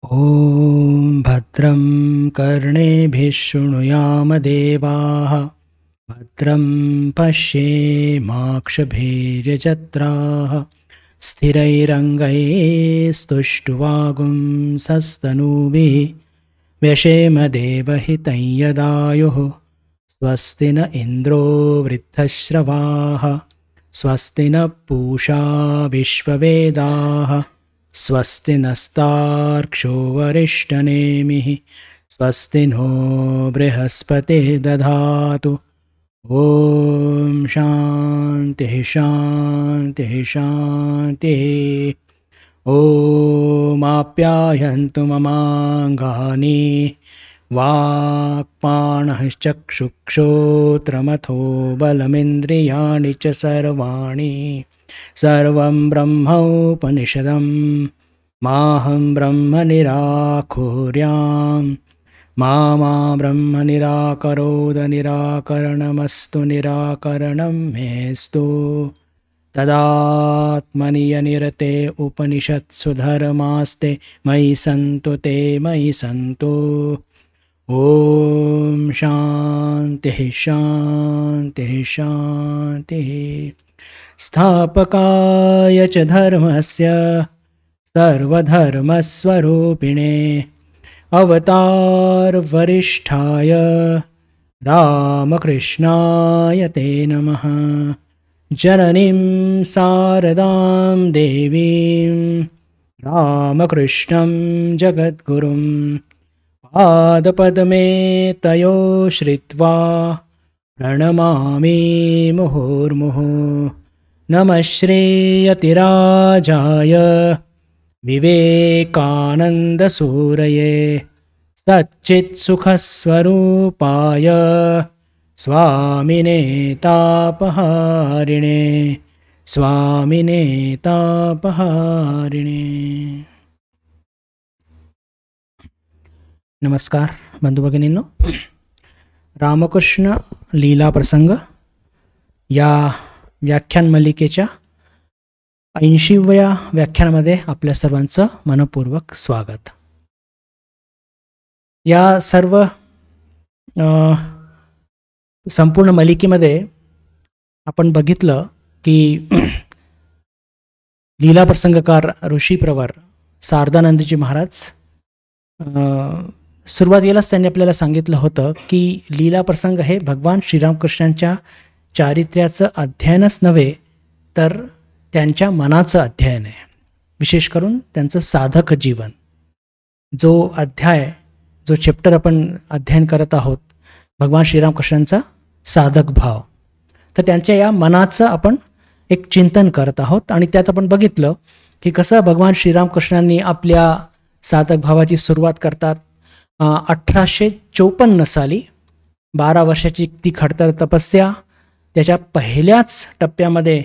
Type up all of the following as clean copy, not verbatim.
ॐ भद्रं कर्णेभिः शृणुयाम देवाः भद्रं पश्येमाक्षभिर्यजत्राः स्थिरैरङ्गैस्तुष्टुवागुंसस्तनूभिः व्यशेम देवहितं यदायुः स्वस्ति न इन्द्रो वृद्धश्रवाः स्वस्ति न पूषा विश्ववेदाः स्वस्ति नस्तार्क्ष्यो वरिष्ठनेमिः स्वस्ति नो बृहस्पतिः दधातु। ॐ शान्तिः शान्तिः शान्तिः। ॐ आप्यायन्तु ममाङ्गानि वाक्पाणश्चक्षुश्रोत्रमथो बलमिन्द्रियाणि च सर्वाणि सर्वं ब्रह्मोपनिषदं माहं ब्रह्म निराकुर्यां मा ब्रह्म निराकरोद निराकरणमस्तु निराकरणं मेस्तु तदात्मनि यनिरते उपनिषत्सु धर्मास्ते मयि सन्तु ते मयि सन्तु। ॐ शान्तिः शान्तिः शान्तिः। स्थापकाय च धर्मस्य सर्वधर्मस्वरूपिणे अवतारवरिष्ठाय रामकृष्णाय ते नमः। जननीं शारदां देवीं रामकृष्णं जगद्गुरुं पादपद्मे तयो श्रित्वा प्रणमामि मुहुर्मुहुः। नमः श्रीयतिराजाय विवेकानन्दसूरये सच्चित्सुखस्वरूपाय स्वामिने तापहारिणे स्वामिने तापहारिणे। नमस्कार बंधू भगिनींनो, रामकृष्ण लीला प्रसंग या व्याख्यान मालिकेच्या 80व्या व्याख्यानामध्ये आपल्या सर्वांचं मनपूर्वक स्वागत। या सर्व संपूर्ण मालिकेमध्ये आपण बघितलं की लीला प्रसंगकार ऋषीप्रवर शारदानंदजी महाराज सुरुवातीलाच त्यांनी आपल्याला सांगितलं होतं की लीला प्रसंग हे भगवान श्रीरामकृष्णांच्या चारित्र्याचं अध्ययनच नव्हे तर त्यांच्या मनाचं अध्ययन आहे। विशेष करून त्यांचं साधक जीवन, जो अध्याय जो चॅप्टर आपण अध्ययन करत आहोत भगवान श्रीरामकृष्णांचा साधक भाव, तर त्यांच्या या मनाचं आपण एक चिंतन करत आहोत। आणि त्यात आपण बघितलं की कसं भगवान श्रीरामकृष्णांनी आपल्या साधक भावाची सुरुवात करतात 1854 साली 12 वर्षाची ती खडतर तपस्या, त्याच्या पहिल्याच टप्प्यामध्ये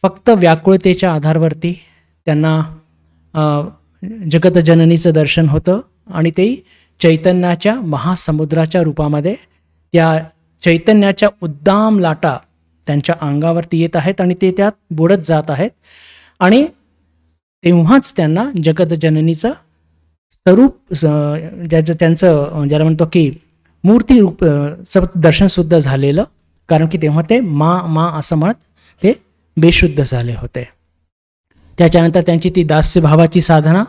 फक्त व्याकुळतेच्या आधारावरती त्यांना जगतजननीचं दर्शन होतं आणि ते चैतन्याच्या महासमुद्राच्या रूपामध्ये त्या चैतन्याच्या उद्दाम लाटा त्यांच्या अंगावरती येत आहेत आणि ते त्यात बुडत जात आहेत। आणि तेव्हाच त्यांना जगतजननीचं स्वरूप त्यांचं ज्याला म्हणतो की मूर्ती रूप दर्शनसुद्धा झालेलं, कारण की तेव्हा ते मा असं म्हणत ते बेशुद्ध झाले होते। त्याच्यानंतर त्यांची ती दास्यभावाची साधना,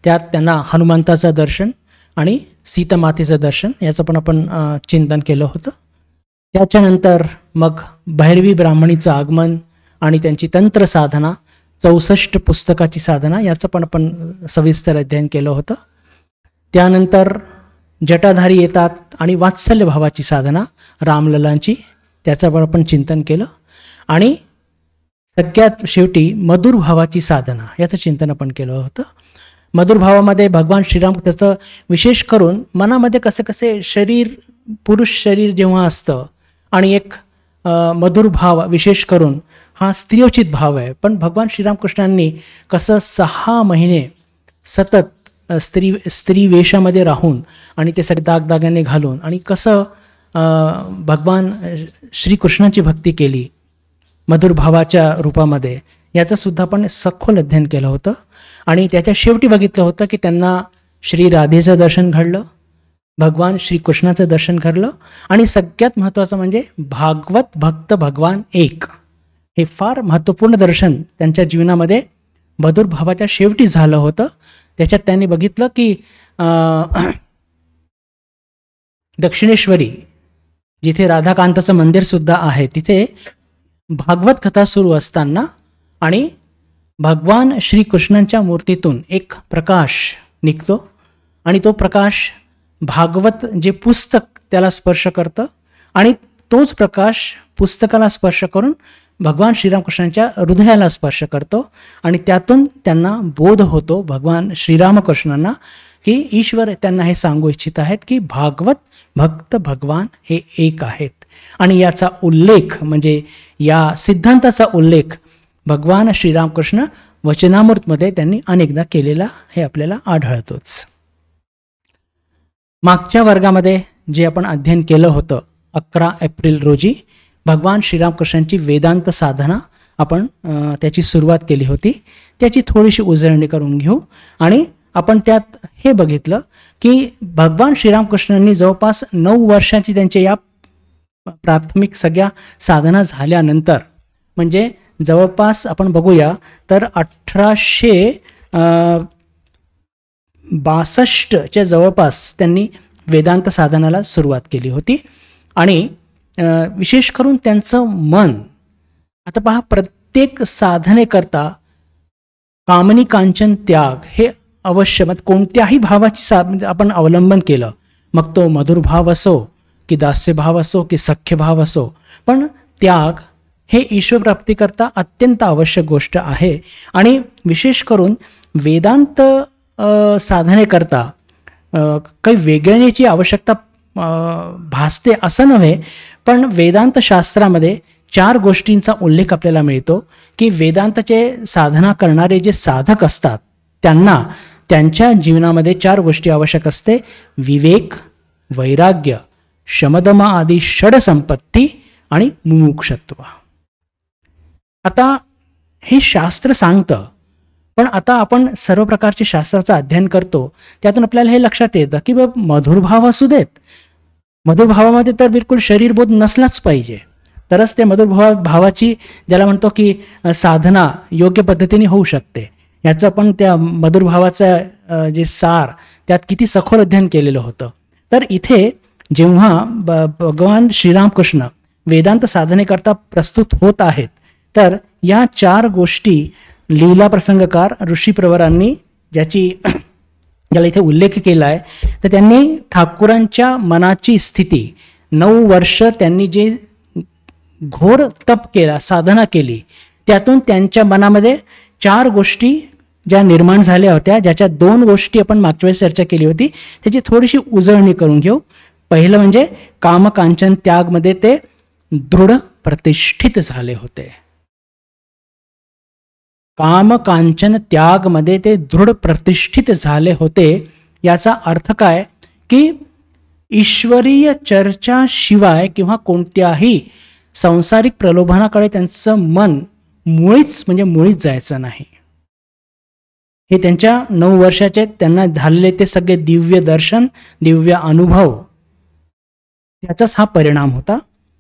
त्यात त्यांना हनुमंताचं दर्शन आणि सीतामातेचं दर्शन याचं पण आपण चिंतन केलं होतं। त्याच्यानंतर मग भैरवी ब्राह्मणीचं आगमन आणि त्यांची तंत्र साधना, 64 पुस्तकाची साधना याचं पण आपण सविस्तर अध्ययन केलं होतं। त्यानंतर जटाधारी येतात आणि वात्सल्य भावाची साधना रामललांची, त्याचं पण आपण चिंतन केलं। आणि सगळ्यात शेवटी मधुर भावाची साधना याचं चिंतन आपण केलं होतं। मधुर भावामध्ये भगवान श्रीराम त्याचं विशेष करून मनामध्ये कसे शरीर, पुरुष शरीर जेव्हा असतं आणि एक मधुर भाव विशेष करून हा स्त्रियोचित भाव आहे, पण भगवान श्रीरामकृष्णांनी कसं 6 महिने सतत स्त्री वेशामध्ये राहून आणि ते सगळे दागदागिने घालून आणि कसं भगवान श्रीकृष्णाची भक्ती केली मधुर भावाच्या रूपामध्ये, याचं सुद्धा आपण सखोल अध्ययन केलं होतं। आणि त्याच्या शेवटी बघितलं होतं की त्यांना श्री राधेचं दर्शन घडलं, भगवान श्रीकृष्णाचं दर्शन घडलं आणि सगळ्यात महत्त्वाचं म्हणजे भागवत भक्त भगवान एक, हे फार महत्त्वपूर्ण दर्शन त्यांच्या जीवनामध्ये मधुर भावाच्या शेवटी झालं होतं. त्याच्यात त्यांनी बघितलं की दक्षिणेश्वरी जिथे राधाकांताचं मंदिरसुद्धा आहे तिथे भागवत कथा सुरू असताना आणि भगवान श्रीकृष्णांच्या मूर्तीतून एक प्रकाश निघतो आणि तो प्रकाश भागवत जे पुस्तक त्याला स्पर्श करतं आणि तोच प्रकाश पुस्तकाला स्पर्श करून भगवान श्रीरामकृष्णांच्या हृदयाला स्पर्श करतो आणि त्यातून त्यांना बोध होतो भगवान श्रीरामकृष्णांना की ईश्वर त्यांना हे सांगू इच्छित आहेत की भागवत भक्त भगवान हे एक आहेत. आणि याचा उल्लेख म्हणजे या सिद्धांताचा उल्लेख भगवान श्रीरामकृष्ण वचनामृतमध्ये त्यांनी अनेकदा केलेला हे आपल्याला आढळतोच. मागच्या वर्गामध्ये जे आपण अध्ययन केलं होतं 11 एप्रिल रोजी भगवान श्रीरामकृष्णांची वेदांत साधना आपण त्याची सुरुवात केली होती. त्याची थोडीशी उजळणी करून घेऊ आणि आपण त्यात हे बघितलं की भगवान श्रीरामकृष्णांनी जवळपास 9 वर्षांची त्यांच्या या प्राथमिक सगळ्या साधना झाल्यानंतर म्हणजे जवळपास आपण बघूया तर 1862च्या जवळपास त्यांनी वेदांत साधनाला सुरुवात केली होती. आणि विशेष करून त्यांचं मन, आता पहा, प्रत्येक साधनेकरता कामनी कांचन त्याग हे अवश्य, मग कोणत्याही भावाची आपण अवलंबन केलं, मग तो मधुर भाव असो की दास्य भाव असो की सख्य भाव असो, पण त्याग हे ईश्वर प्राप्तीकरता अत्यंत आवश्यक गोष्ट आहे. आणि विशेष करून वेदांत साधनेकरता काही वेगळ्याची आवश्यकता भासते असं नव्हे, पण वेदांत शास्त्रामध्ये 4 गोष्टींचा उल्लेख आपल्याला मिळतो की वेदांताचे साधना करणारे जे साधक असतात त्यांना त्यांच्या जीवनामध्ये 4 गोष्टी आवश्यक असते: विवेक, वैराग्य, शमदम आदी षडसंपत्ती आणि मुमुक्षत्व. आता हे शास्त्र सांगतं, पण आता आपण सर्व प्रकारचे शास्त्राचं अध्ययन करतो त्यातून आपल्याला हे लक्षात येतं की बाबा मधुर भाव असू देत, मधुर भावामध्ये तर बिलकुल शरीरबोध नसलाच पाहिजे, तरच ते मधुर भावाची ज्याला म्हणतो की साधना योग्य पद्धतीने होऊ शकते. याचं पण त्या मधुर भावाचं जे सार त्यात किती सखोल अध्ययन केलेलं होतं. तर इथे जेव्हा भगवान श्रीरामकृष्ण वेदांत साधनेकरता प्रस्तुत होत आहेत तर या 4 गोष्टी लीला प्रसंगकार ऋषीप्रवरांनी ज्याला इथे उल्लेख केला आहे, तर त्यांनी ठाकूरांच्या मनाची स्थिती 9 वर्ष त्यांनी जे घोर तप केला, साधना केली, त्यातून त्यांच्या मनामध्ये 4 गोष्टी ज्या निर्माण झाल्या होत्या, ज्याच्या 2 गोष्टी आपण मागच्या वेळेस चर्चा केली होती, त्याची थोडीशी उजळणी करून घेऊ. पहिलं म्हणजे कामकांचन त्यागमध्ये ते दृढ प्रतिष्ठित झाले होते. कामकांचन त्यागमध्ये ते दृढ प्रतिष्ठित झाले होते. याचा अर्थ काय की ईश्वरीय चर्चाशिवाय किंवा कोणत्याही सांसारिक प्रलोभनाकडे त्यांचं मन मुळीच जायचं नाही. हे त्यांच्या 9 वर्षाचे त्यांना झालेले ते सगळे दिव्य दर्शन, दिव्य अनुभव, त्याचाच हा परिणाम होता.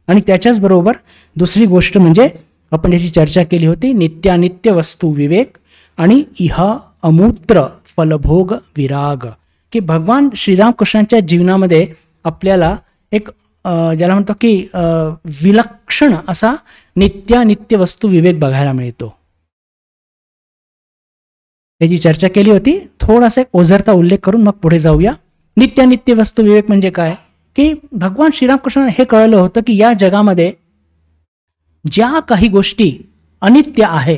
आणि त्याच्याच बरोबर दुसरी गोष्ट म्हणजे आपण याची चर्चा केली होती, नित्यानित्य वस्तू विवेक आणि इह अमूत्र फलभोग विराग, की भगवान श्रीरामकृष्णांच्या जीवनामध्ये आपल्याला एक ज्याला म्हणतो की विलक्षण असा नित्यानित्य वस्तू विवेक बघायला मिळतो. त्याची चर्चा केली होती. थोडासा एक ओझरता उल्लेख करून मग पुढे जाऊया. नित्यानित्य वस्तू विवेक म्हणजे काय की भगवान श्रीरामकृष्णांना हे कळलं होतं की या जगामध्ये ज्या काही गोष्टी अनित्य आहे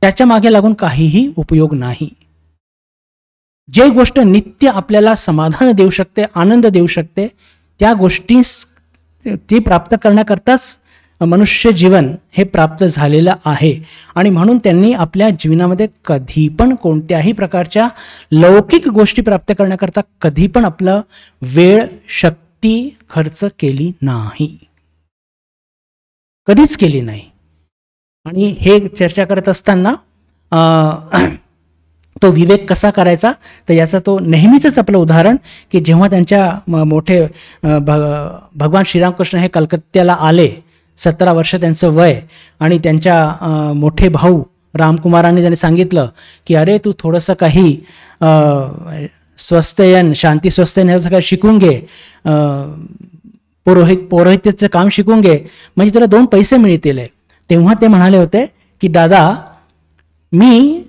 त्याच्या मागे लागून काहीही उपयोग नाही. जे गोष्ट नित्य आपल्याला समाधान देऊ शकते, आनंद देऊ शकते, त्या गोष्टी ती प्राप्त करण्याकरताच मनुष्य जीवन हे प्राप्त झालेलं आहे. आणि म्हणून त्यांनी आपल्या जीवनामध्ये कधी पण कोणत्याही प्रकारच्या लौकिक गोष्टी प्राप्त करण्याकरता कधी पण आपलं वेळ, शक्ती खर्च केली नाही, कधीच केली नाही. आणि हे चर्चा करत असताना तो विवेक कसा करायचा, तर याचं तो नेहमीच आपलं उदाहरण की जेव्हा त्यांच्या मोठे भगवान श्रीरामकृष्ण हे कलकत्त्याला आले, 17 वर्ष त्यांचं वय, आणि त्यांच्या मोठे भाऊ रामकुमारांनी त्यांनी सांगितलं की अरे तू थोडंसं काही स्वस्तयन, शांती स्वस्तयन ह्याचं काही शिकून घे, पौरोहित्याचं काम शिकून घे, म्हणजे तुला 2 पैसे मिळतील. तेव्हा ते म्हणाले होते की दादा, मी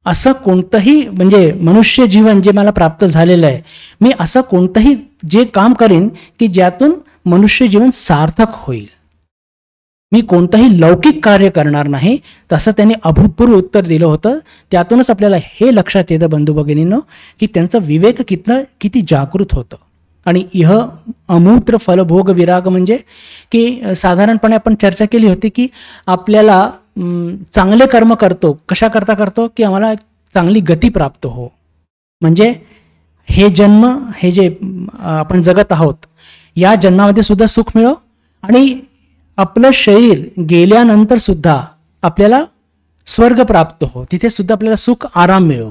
असं कोणतंही म्हणजे मनुष्य जीवन जे मला प्राप्त झालेलं आहे, मी असं कोणतंही जे काम करीन की ज्यातून मनुष्य जीवन सार्थक होईल, मी कोणतंही लौकिक कार्य करणार नाही. तसं त्यांनी अभूतपूर्व उत्तर दिलं होतं. त्यातूनच आपल्याला हे लक्षात येतं बंधू भगिनींनो की त्यांचं विवेक किती जागृत होतं. आणि इह अमूत्र फलभोग विराग म्हणजे की साधारणपणे आपण चर्चा केली होती की आपल्याला चांगले कर्म करतो, कशाकरता करतो की आम्हाला चांगली गती प्राप्त हो, म्हणजे हे जन्म, हे जे आपण जगत आहोत, या जन्मामध्ये सुद्धा सुख मिळो, आणि आपलं शरीर गेल्यानंतर सुद्धा आपल्याला स्वर्ग प्राप्त हो, तिथे सुद्धा आपल्याला सुख आराम मिळो.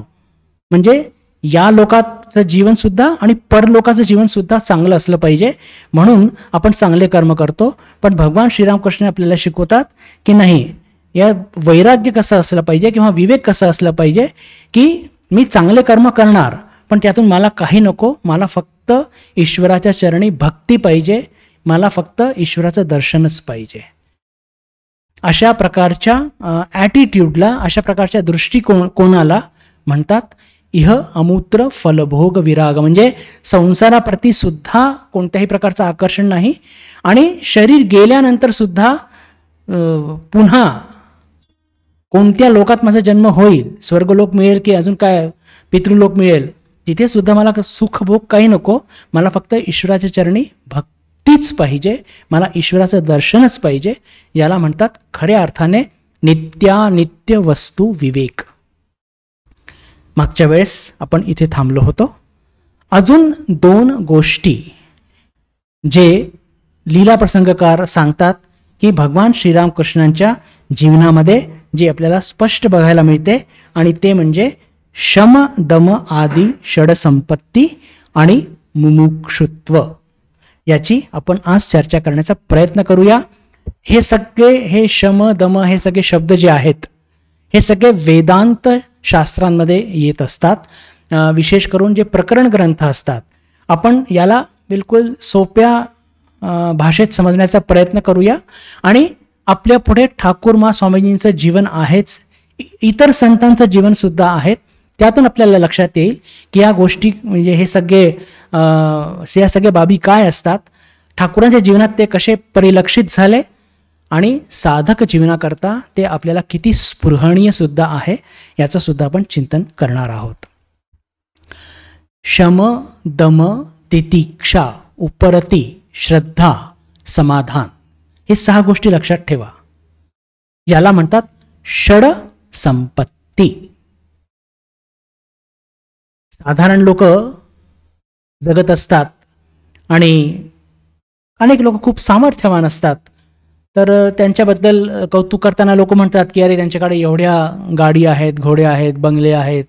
म्हणजे या लोकाचं जीवन सुद्धा आणि परलोकाचं जीवन सुद्धा चांगलं असलं पाहिजे, म्हणून आपण चांगले कर्म करतो. पण भगवान श्रीरामकृष्ण आपल्याला शिकवतात की नाही, या वैराग्य कसं असलं पाहिजे किंवा विवेक कसं असलं पाहिजे की मी चांगले कर्म करणार, पण त्यातून मला काही नको, मला फक्त ईश्वराच्या चरणी भक्ती पाहिजे, मला फक्त ईश्वराचं दर्शनच पाहिजे. अशा प्रकारच्या ॲटिट्यूडला, अशा प्रकारच्या दृष्टिकोनाला म्हणतात इह अमूत्र फलभोग विराग. म्हणजे संसाराप्रती सुद्धा कोणत्याही प्रकारचं आकर्षण नाही, आणि शरीर गेल्यानंतर सुद्धा पुन्हा कोणत्या लोकात माझा जन्म होईल, स्वर्गलोक मिळेल की अजून काय पितृलोक मिळेल, तिथे सुद्धा मला सुखभोग काही नको, मला फक्त ईश्वराच्या चरणी भक्तीच पाहिजे, मला ईश्वराचं दर्शनच पाहिजे. याला म्हणतात खऱ्या अर्थाने नित्यानित्य वस्तू विवेक. मागच्या वेळेस आपण इथे थांबलो होतो. अजून 2 गोष्टी जे लीला प्रसंगकार सांगतात की भगवान श्रीरामकृष्णांच्या जीवनामध्ये जे आपल्याला स्पष्ट बघायला मिळते, आणि ते म्हणजे शम दम आदी षडसंपत्ती आणि मुमुक्षुत्व. याची आपण आज चर्चा करण्याचा प्रयत्न करूया. हे शम दम हे सगळे शब्द जे आहेत, हे सगळे वेदांत शास्त्रांमध्ये येत असतात. विशेष करून जे प्रकरण ग्रंथ असतात, आपण याला बिलकुल सोप्या भाषेत समजण्याचा प्रयत्न करूया. आणि आपल्या पुढे ठाकूरमा स्वामीजींचं जीवन आहेच, इतर संतांचं जीवन सुद्धा आहे. त्यातून आपल्याला लक्षात येईल की या गोष्टी म्हणजे हे सगळे बाबी काय असतात, ठाकूरांच्या जीवनात ते कसे परिलक्षित झाले, आणि साधक जीवनाकरता ते आपल्याला किती स्पृहणीय सुद्धा आहे, याचं सुद्धा आपण चिंतन करणार आहोत. शम दम तितिक्षा उपरती श्रद्धा समाधान, हे 6 गोष्टी लक्षात ठेवा. याला म्हणतात षड संपत्ती. साधारण लोक जगत असतात आणि अनेक लोक खूप सामर्थ्यवान असतात, तर त्यांच्याबद्दल कौतुक करताना लोक म्हणतात की अरे त्यांच्याकडे एवढ्या गाडी आहेत, घोडे आहेत, बंगले आहेत,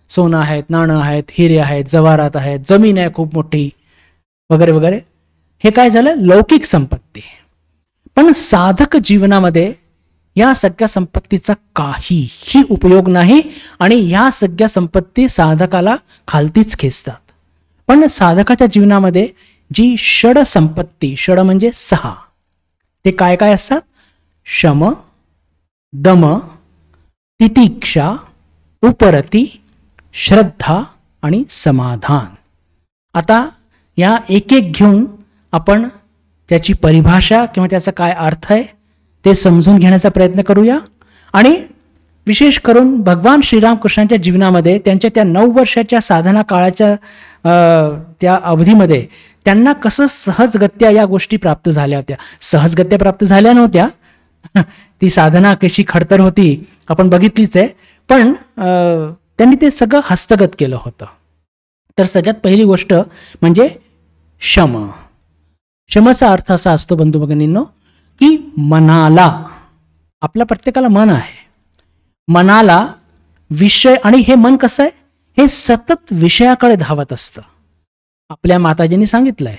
सोनं आहेत, नाणं आहेत, हिरे आहेत, जवाहरात आहेत, जमीन आहे खूप मोठी वगैरे वगैरे. हे काय झालं, लौकिक संपत्ती. पण साधक जीवनामध्ये या सगळ्या संपत्तीचा काहीही उपयोग नाही, आणि या सगळ्या संपत्ती साधकाला खालतीच खेचतात. पण साधकाच्या जीवनामध्ये जी षड संपत्ती, षड म्हणजे 6, ते काय काय असतात, शम दम तितिक्षा उपरती श्रद्धा आणि समाधान. आता या एक एक घेऊन आपण त्याची परिभाषा किंवा त्याचा काय अर्थ आहे ते समजून घेण्याचा प्रयत्न करूया. आणि विशेष करून भगवान श्रीरामकृष्णांच्या जीवनामध्ये त्यांच्या त्या 9 वर्षाच्या साधना काळाच्या त्या अवधीमध्ये त्यांना कसं सहजगत्या या गोष्टी प्राप्त झाल्या होत्या. सहजगत्या प्राप्त झाल्या नव्हत्या, ती साधना कशी खडतर होती आपण बघितलीच आहे, पण त्यांनी ते सगळं हस्तगत केलं होतं. तर सगळ्यात पहिली गोष्ट म्हणजे शम. शमचा अर्थ असा असतो बंधू भगिनींनो की मनाला, आपल्या प्रत्येकाला मन आहे, मनाला विषय, आणि हे मन कसं आहे, हे सतत विषयाकडे धावत असतं. आपल्या माताजींनी सांगितलंय,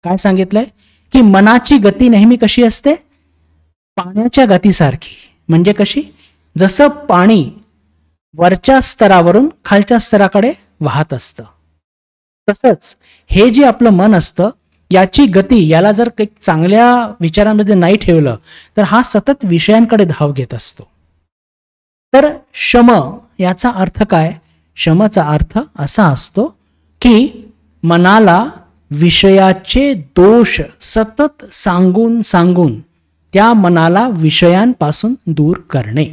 काय सांगितलंय, की मनाची गती नेहमी कशी असते, पाण्याच्या गतीसारखी. म्हणजे कशी, जसं पाणी वरच्या स्तरावरून खालच्या स्तराकडे वाहत असतं, तसंच हे जे आपलं मन असतं याची गती, याला जर काही चांगल्या विचारांमध्ये नाही ठेवलं तर हा सतत विषयांकडे धाव घेत असतो. तर शम याचा अर्थ काय, शमचा अर्थ असा असतो की मनाला विषयाचे दोष सतत सांगून सांगून त्या मनाला विषयांपासून दूर करणे.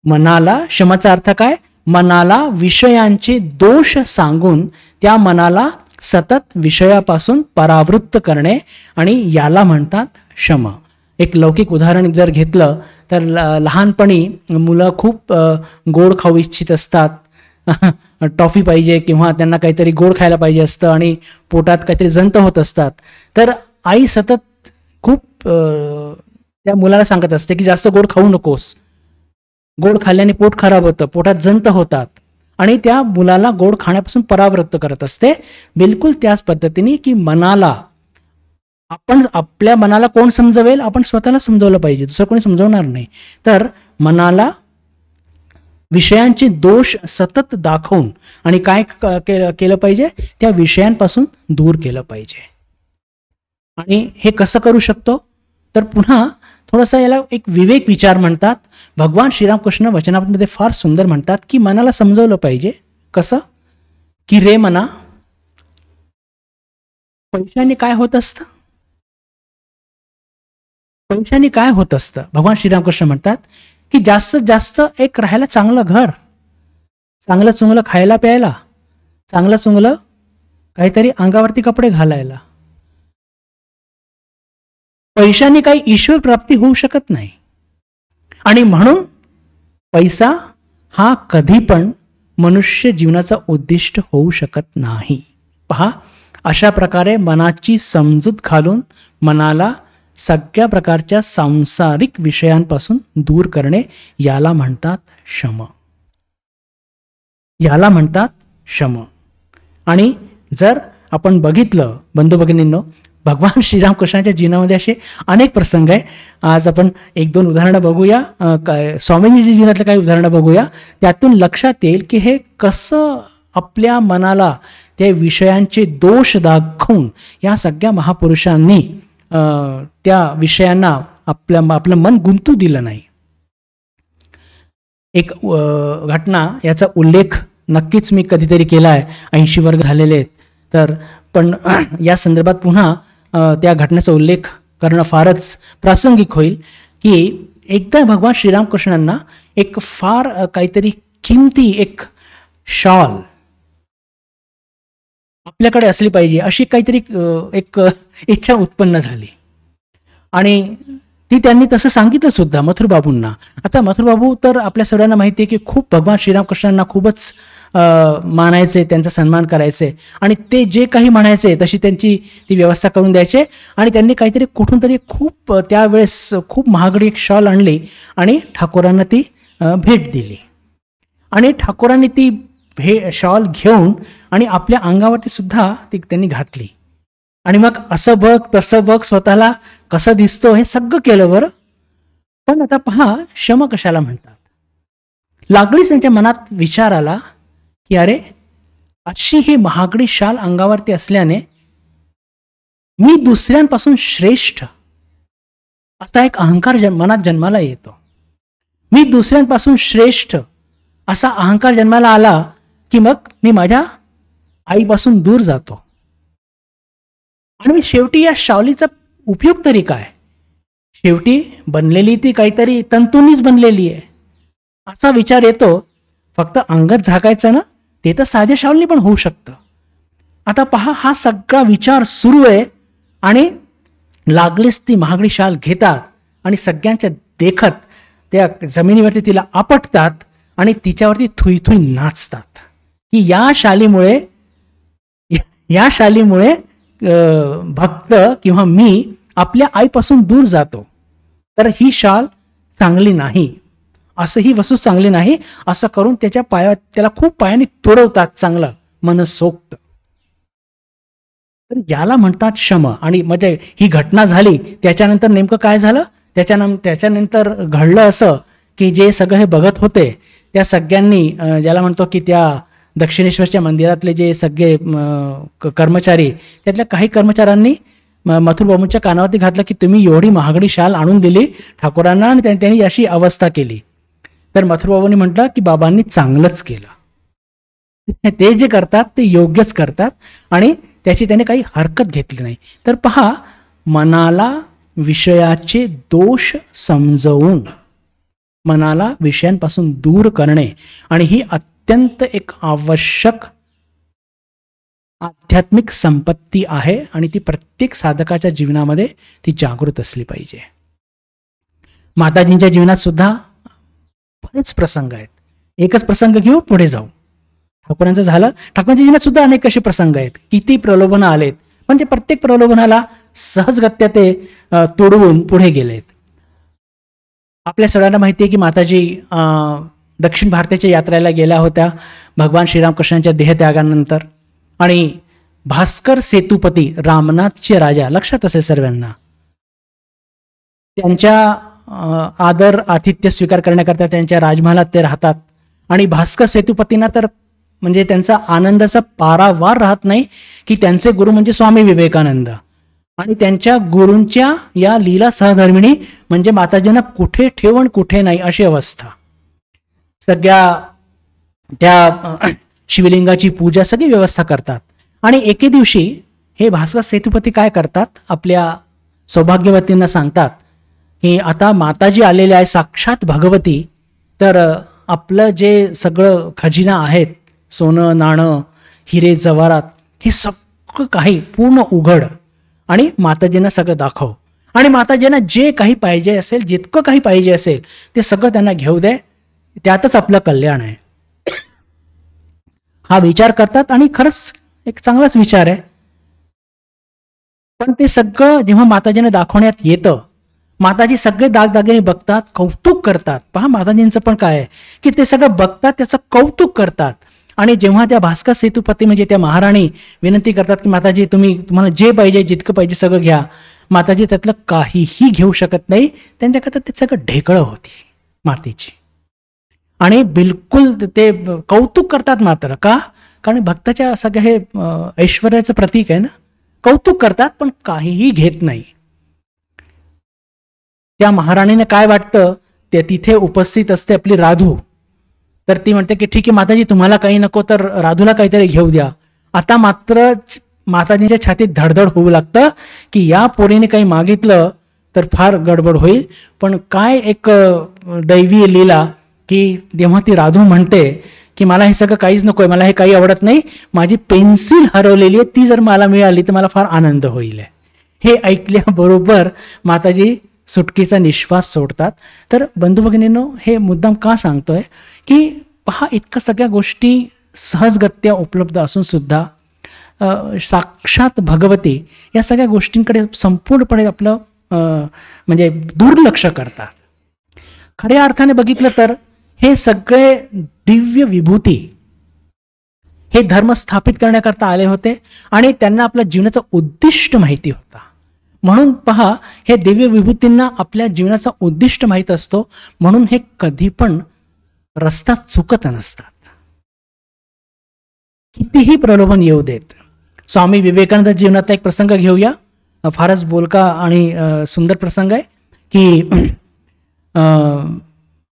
मनाला, शमचा अर्थ काय, मनाला विषयांचे दोष सांगून त्या मनाला सतत विषयापासून परावृत्त करणे, आणि याला म्हणतात शम. एक लौकिक उदाहरण जर घेतलं तर लहानपणी मुलं खूप गोड खाऊ इच्छित असतात, टॉफी पाहिजे किंवा त्यांना काहीतरी गोड खायला पाहिजे असतं आणि पोटात काहीतरी जंत होत असतात. तर आई सतत खूप त्या मुलाला सांगत असते की जास्त गोड खाऊ नकोस, गोड खाल्ल्याने पोट खराब होतं, पोटात जंत होतात, आणि त्या मुलाला गोड खाण्यापासून परावृत्त करत असते. बिलकुल त्याच पद्धतीने की मनाला, आपण आपल्या मनाला कोण समजवेल, आपण स्वतःला समजवलं पाहिजे, दुसरं कोणी समजवणार नाही. तर मनाला विषयांचे दोष सतत दाखवून आणि काय केलं पाहिजे, त्या विषयांपासून दूर केलं पाहिजे. आणि हे कसं करू शकतो, तर पुन्हा थोडासा याला एक विवेक विचार म्हणतात. भगवान श्रीरामकृष्ण वचनामध्ये फार सुंदर म्हणतात की मनाला समजवलं पाहिजे. कसं, की रे मना, पैशाने काय होत असतं, पैशाने काय होत असतं. भगवान श्रीरामकृष्ण म्हणतात की जास्तीत जास्त एक राहायला चांगलं घर, चांगलं चुंगलं खायला प्यायला, चांगलं चुंगलं काहीतरी अंगावरती कपडे घालायला. पैशाने काही ईश्वर प्राप्ती होऊ शकत नाही, आणि म्हणून पैसा हा कधी पण मनुष्य जीवनाचा उद्दिष्ट होऊ शकत नाही. पहा, अशा प्रकारे मनाची समजूत घालून मनाला सगळ्या प्रकारच्या सांसारिक विषयांपासून दूर करणे, याला म्हणतात शम, याला म्हणतात शम. आणि जर आपण बघितलं बंधू भगिनींनो, भगवान श्रीरामकृष्णाच्या जीवनामध्ये असे अनेक प्रसंग आहे. आज आपण एक दोन उदाहरणं बघूया, स्वामीजीच्या जीवनातले काही उदाहरणं बघूया. त्यातून लक्षात येईल की हे कसं आपल्या मनाला त्या विषयांचे दोष दाखवून या सगळ्या महापुरुषांनी त्या विषयांना आपलं मन गुंतू दिलं नाही. एक घटना, याचा उल्लेख नक्कीच मी कधीतरी केला आहे, 80 वर्ग झालेले आहेत. तर पण या संदर्भात पुन्हा त्या घटनेचा उल्लेख करणं फारच प्रासंगिक होईल. की एकदा भगवान श्रीरामकृष्णांना एक फार काहीतरी किमती एक शॉल आपल्याकडे असली पाहिजे अशी काहीतरी एक इच्छा उत्पन्न झाली, आणि ती त्यांनी तसं सांगितलं सुद्धा मथुरबाबूंना. आता मथुरबाबू तर आपल्या सगळ्यांना माहिती आहे की खूप भगवान श्रीरामकृष्णांना खूपच मानायचे, त्यांचा सन्मान करायचे, आणि ते जे काही म्हणायचे तशी त्यांची ती व्यवस्था करून द्यायचे. आणि त्यांनी काहीतरी कुठून तरी खूप त्यावेळेस खूप महागडी एक शॉल आणली आणि ठाकूरांना ती भेट दिली. आणि ठाकूरांनी ती शॉल घेऊन आणि आपल्या अंगावरती सुद्धा ती त्यांनी घातली. आणि मग असं बघ तसं बघ, स्वतःला कसं दिसतो हे सगळं केलं बरं. पण आता पहा, शम कशाला म्हणतात. लागलीच त्यांच्या मनात विचार आला की अरे, अशी ही महागडी शाल अंगावरती असल्याने मी दुसऱ्यांपासून श्रेष्ठ असा एक अहंकार मनात जन्माला येतो. मी दुसऱ्यांपासून श्रेष्ठ असा अहंकार जन्माला आला की मग मी माझ्या आईपासून दूर जातो, आणि मी शेवटी या शावलीचा उपयोग तरी काय, शेवटी बनलेली ती काहीतरी तंतूंनीच बनलेली आहे असा विचार येतो. फक्त अंगच झाकायचं ना, ते तर साध्या शावली पण होऊ शकतं. आता पहा, हा सगळा विचार सुरू आहे, आणि लागलीच ती महागडी शाल घेतात आणि सगळ्यांच्या देखत त्या जमिनीवरती तिला आपटतात आणि तिच्यावरती थुई थुई नाचतात की या शालीमुळे भक्त किंवा मी आपल्या आईपासून दूर जातो, तर ही शाल चांगली नाही. असं ही वस्तू चांगली नाही, असं करून त्याच्या त्याला खूप पायाने तुडवतात चांगलं मनसोक्त. तर याला म्हणतात शम. आणि म्हणजे ही घटना झाली, त्याच्यानंतर नेमकं काय झालं, त्याच्यानंतर घडलं असं की जे सगळं हे बघत होते त्या सगळ्यांनी, ज्याला म्हणतो की त्या दक्षिणेश्वरच्या मंदिरातले जे सगळे कर्मचारी, त्यातल्या काही कर्मचाऱ्यांनी मथुरबाबूंच्या कानावरती घातलं की तुम्ही एवढी महागडी शाल आणून दिली ठाकूरांना आणि त्यांनी अशी अवस्था केली. तर मथुरबाबूंनी म्हटलं की बाबांनी चांगलंच केलं, ते जे करतात ते योग्यच करतात आणि त्याची त्याने काही हरकत घेतली नाही. तर पहा, मनाला विषयाचे दोष समजवून मनाला विषयांपासून दूर करणे, आणि ही अत्यंत एक आवश्यक आध्यात्मिक संपत्ती आहे आणि ती प्रत्येक साधकाच्या जीवनामध्ये ती जागृत असली पाहिजे. माताजींच्या जीवनात सुद्धा बरेच प्रसंग आहेत. एकच प्रसंग घेऊ, पुढे जाऊ. ठाकूरांचं झालं, ठाकूरांच्या जीवनात सुद्धा अनेक असे प्रसंग आहेत. किती प्रलोभनं आलेत, पण ते प्रत्येक प्रलोभनाला सहजगत्या ते तोडवून पुढे गेलेत. आपल्या सगळ्यांना माहिती आहे की माताजी दक्षिण भारताच्या यात्रेला गेल्या होत्या भगवान श्रीरामकृष्णांच्या देहत्यागानंतर. आणि भास्कर सेतुपती, रामनाथचे राजा, लक्षात असेल सर्वांना, त्यांच्या आदर आतिथ्य स्वीकार करण्याकरता त्यांच्या राजमहालात ते राहतात. आणि भास्कर सेतुपतींना तर म्हणजे त्यांचा आनंदाचा पारावार राहत नाही की त्यांचे गुरु म्हणजे स्वामी विवेकानंद, आणि त्यांच्या गुरूंच्या या लीला सहधर्मिणी म्हणजे माताजींना कुठे ठेवण कुठे नाही अशी अवस्था. सगळ्या त्या शिवलिंगाची पूजा सगळी व्यवस्था करतात. आणि एके दिवशी हे भास्कर सेतुपती काय करतात, आपल्या सौभाग्यवतींना सांगतात की आता माताजी आलेले आहे, साक्षात भगवती, तर आपलं जे सगळं खजिना आहेत, सोनं नाणं हिरे जवारात, हे सगळं काही पूर्ण उघड आणि माताजींना सगळं दाखव, आणि माताजींना जे काही पाहिजे असेल, जितकं काही पाहिजे असेल ते सगळं त्यांना घेऊ दे, त्यातच आपलं कल्याण आहे. हा विचार करतात आणि खरंच एक चांगलाच विचार आहे. पण ते सगळं जेव्हा माताजींना दाखवण्यात येतं, माताजी सगळे दागदागिने बघतात, कौतुक करतात. पहा माताजींचं पण काय आहे की ते सगळं बघतात, त्याचं कौतुक करतात. आणि जेव्हा त्या भास्कर सेतुपती म्हणजे त्या महाराणी विनंती करतात की माताजी तुम्हाला जे पाहिजे जितकं पाहिजे सगळं घ्या, माताजी त्यातलं काहीही घेऊ शकत नाही. त्यांच्याकरता ते सगळं ढेकळं होती मातीची. आणि बिलकुल ते कौतुक करतात मात्र. का? कारण भक्ताच्या सगळं हे ऐश्वर्याचं प्रतीक आहे ना. कौतुक करतात पण काहीही घेत नाही. त्या महाराणीने काय वाटतं, ते तिथे उपस्थित असते आपली राधू, तर ती म्हणते की ठीक आहे माताजी, तुम्हाला काही नको तर राधूला काहीतरी घेऊ द्या. आता मात्र माताजींच्या छातीत धडधड होऊ लागतं की या पोरीने काही मागितलं तर फार गडबड होईल. पण काय एक दैवी लीला की जेव्हा ती राधू म्हणते की मला हे सगळं काहीच नकोय, मला हे काही आवडत नाही, माझी पेन्सिल हरवलेली आहे, ती जर मला मिळाली तर मला फार आनंद होईल. हे ऐकल्याबरोबर माताजी सुटकीचा निश्वास सोडतात. तर बंधू भगिनींनो, हे मुद्दाम का सांगतोय की पहा, इतकं सगळ्या गोष्टी सहजगत्या उपलब्ध असून सुद्धा साक्षात भगवती या सगळ्या गोष्टींकडे संपूर्णपणे आपलं म्हणजे दुर्लक्ष करतात. खऱ्या अर्थाने बघितलं तर हे सगळे दिव्य विभूती हे धर्म स्थापित करण्याकरता आले होते आणि त्यांना आपल्या जीवनाचं उद्दिष्ट माहिती होता. म्हणून पहा, हे दिव्य विभूतींना आपल्या जीवनाचा उद्दिष्ट माहीत असतो, म्हणून हे कधी पण रस्ता चुकत नसतात, कितीही प्रलोभन येऊ देत. स्वामी विवेकानंद जीवनातला एक प्रसंग घेऊया. फारच बोलका आणि सुंदर प्रसंग आहे की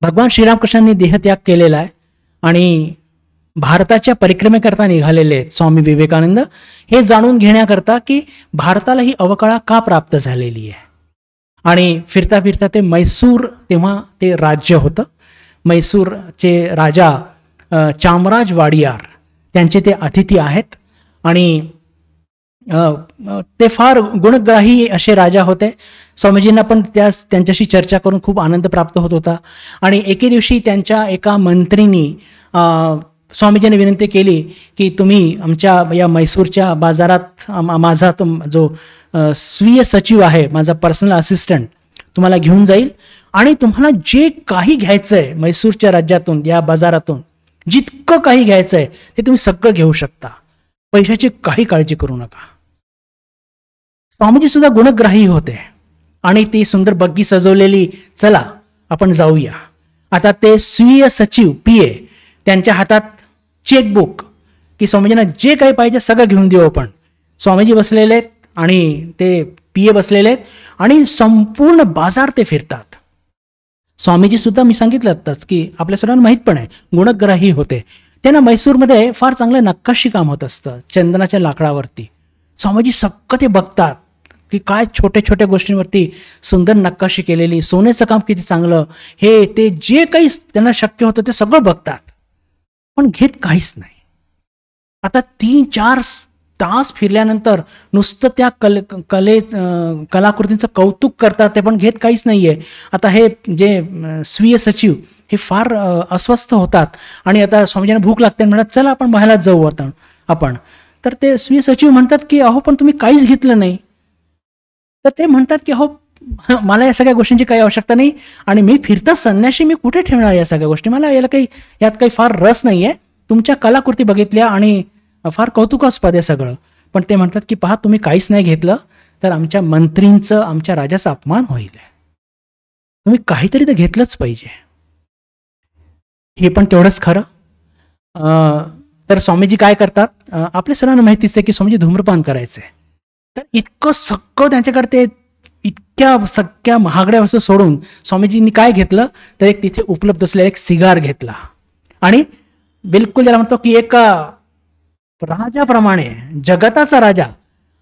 भगवान श्रीरामकृष्णांनी देहत्याग केलेला आहे आणि भारताच्या परिक्रमेकरता निघालेले आहेत स्वामी विवेकानंद, हे जाणून घेण्याकरता की भारताला ही अवकळा का प्राप्त झालेली आहे. आणि फिरता फिरता ते मैसूर, तेव्हा ते राज्य होतं, मैसूरचे राजा चामराज वाडियार त्यांचे ते अतिथी आहेत. आणि ते फार गुणग्राही असे राजा होते. स्वामीजींना पण त्यांच्याशी चर्चा करून खूप आनंद प्राप्त होत होता. आणि एके दिवशी त्यांच्या एका मंत्रीनी स्वामीजींनी विनंती केली की तुम्ही आमच्या या मैसूरच्या बाजारात माझा जो स्वीय सचिव आहे, माझा पर्सनल असिस्टंट तुम्हाला घेऊन जाईल आणि तुम्हाला जे काही घ्यायचंय म्हैसूरच्या राज्यातून, या बाजारातून जितकं काही घ्यायचंय ते तुम्ही सगळं घेऊ शकता, पैशाची काही काळजी करू नका. स्वामीजी सुद्धा गुणग्राही होते आणि ती सुंदर बग्गी सजवलेली, चला आपण जाऊया. आता ते स्वीय सचिव PA त्यांच्या हातात चेकबुक, की स्वामीजींना जे काही पाहिजे सगळं घेऊन देऊ आपण. स्वामीजी बसलेले आहेत आणि ते PA बसलेले आहेत आणि संपूर्ण बाजार ते फिरतात. स्वामीजी सुद्धा मी सांगितलं आत्ताच की आपल्या सर्वांना माहीत पण आहे गुणग्राही होते. त्यांना म्हैसूरमध्ये फार चांगलं नक्काशी काम होत असतं चंदनाच्या लाकडावरती. स्वामीजी सगळं ते बघतात की काय छोट्या छोट्या गोष्टींवरती सुंदर नक्काशी केलेली, सोन्याचं काम किती चांगलं, हे ते जे काही त्यांना शक्य होतं ते सगळं बघतात, पण घेत काहीच नाही. आता 3-4 तास फिरल्यानंतर नुसतं त्या कलाकृतींचं कौतुक करतात, ते पण घेत काहीच नाहीये. आता हे जे स्वीय सचिव हे फार अस्वस्थ होतात आणि आता स्वामीजींना भूक लागते, म्हणतात चला आपण महालात जाऊ आपण. तर ते स्वीय सचिव म्हणतात की अहो पण तुम्ही काहीच घेतलं नाही. तर ते म्हणतात की अहो मला या सगळ्या गोष्टींची काही आवश्यकता नाही आणि मी फिरता संन्याशी, मी कुठे ठेवणार या सगळ्या गोष्टी, मला यात काही फार रस नाहीये. तुमच्या कलाकृती बघितल्या आणि फार कौतुकास्पद आहे सगळं, पण ते म्हणतात की पहा तुम्ही काहीच नाही घेतलं तर आमच्या मंत्रींचं, आमच्या राजाचा अपमान होईल, तुम्ही काहीतरी तर घेतलंच पाहिजे. हे पण तेवढंच खरं. तर स्वामीजी काय करतात, आपल्या सर्वांना माहितीच आहे की स्वामीजी धूम्रपान करायचे. तर इतकं सगळं त्यांच्याकडे ते इतक्या सगळ्या महागड्या वस्तू सोडून स्वामीजींनी काय घेतलं तर एक तिथे उपलब्ध असलेला एक सिगार घेतला आणि बिलकुल ज्याला म्हणतो की एक राजाप्रमाणे, जगताचा राजा,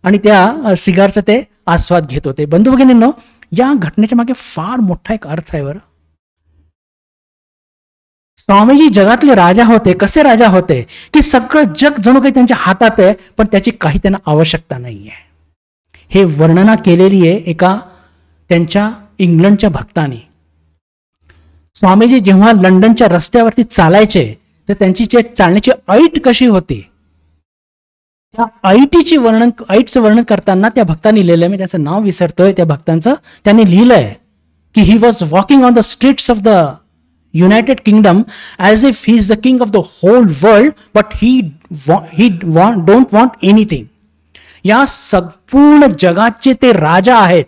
आणि त्या सिगारचा ते आस्वाद घेत होते. बंधू भगिनींनो, या घटनेच्या मागे फार मोठा एक अर्थ आहे बरं. स्वामीजी जगातले राजा होते. कसे राजा होते की सगळं जग जणू काही त्यांच्या हातात आहे, पण त्याची काही त्यांना आवश्यकता नाहीये. हे वर्णना केलेली आहे एका त्यांच्या इंग्लंडच्या भक्ताने. स्वामीजी जेव्हा लंडनच्या रस्त्यावरती चालायचे तर त्यांची जे चालण्याची ऐट कशी होती, त्या ऐटचं वर्णन करताना त्या भक्तांनी लिहिलंय, मी त्याचं नाव विसरतोय त्या भक्तांचं, त्यांनी लिहिलंय की he was walking on the streets of the United Kingdom as if he is the king of the whole world, but he don't want anything. या संपूर्ण जगाचे ते राजा आहेत,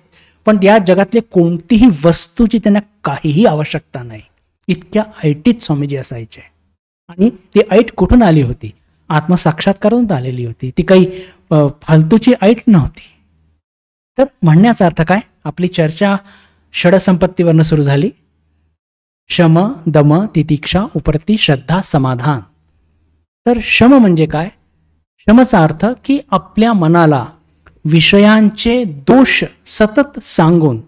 पण या जगातले कोणतीही वस्तूची त्यांना काहीही आवश्यकता नाही. इतक्या ऐटीत स्वामीजी असायचे. आणि ती ऐट कुठून आली होती, आत्मसाक्षात्कारातून आलेली होती, ती काही फालतूची ऐट नव्हती. तर म्हणण्याचा अर्थ काय, आपली चर्चा षडसंपत्तीवरनं सुरू झाली. शम, दम, तितिक्षा, उपरती, श्रद्धा, समाधान. तर शम म्हणजे काय, शमचा अर्थ की आपल्या मनाला विषयांचे दोष सतत सांगून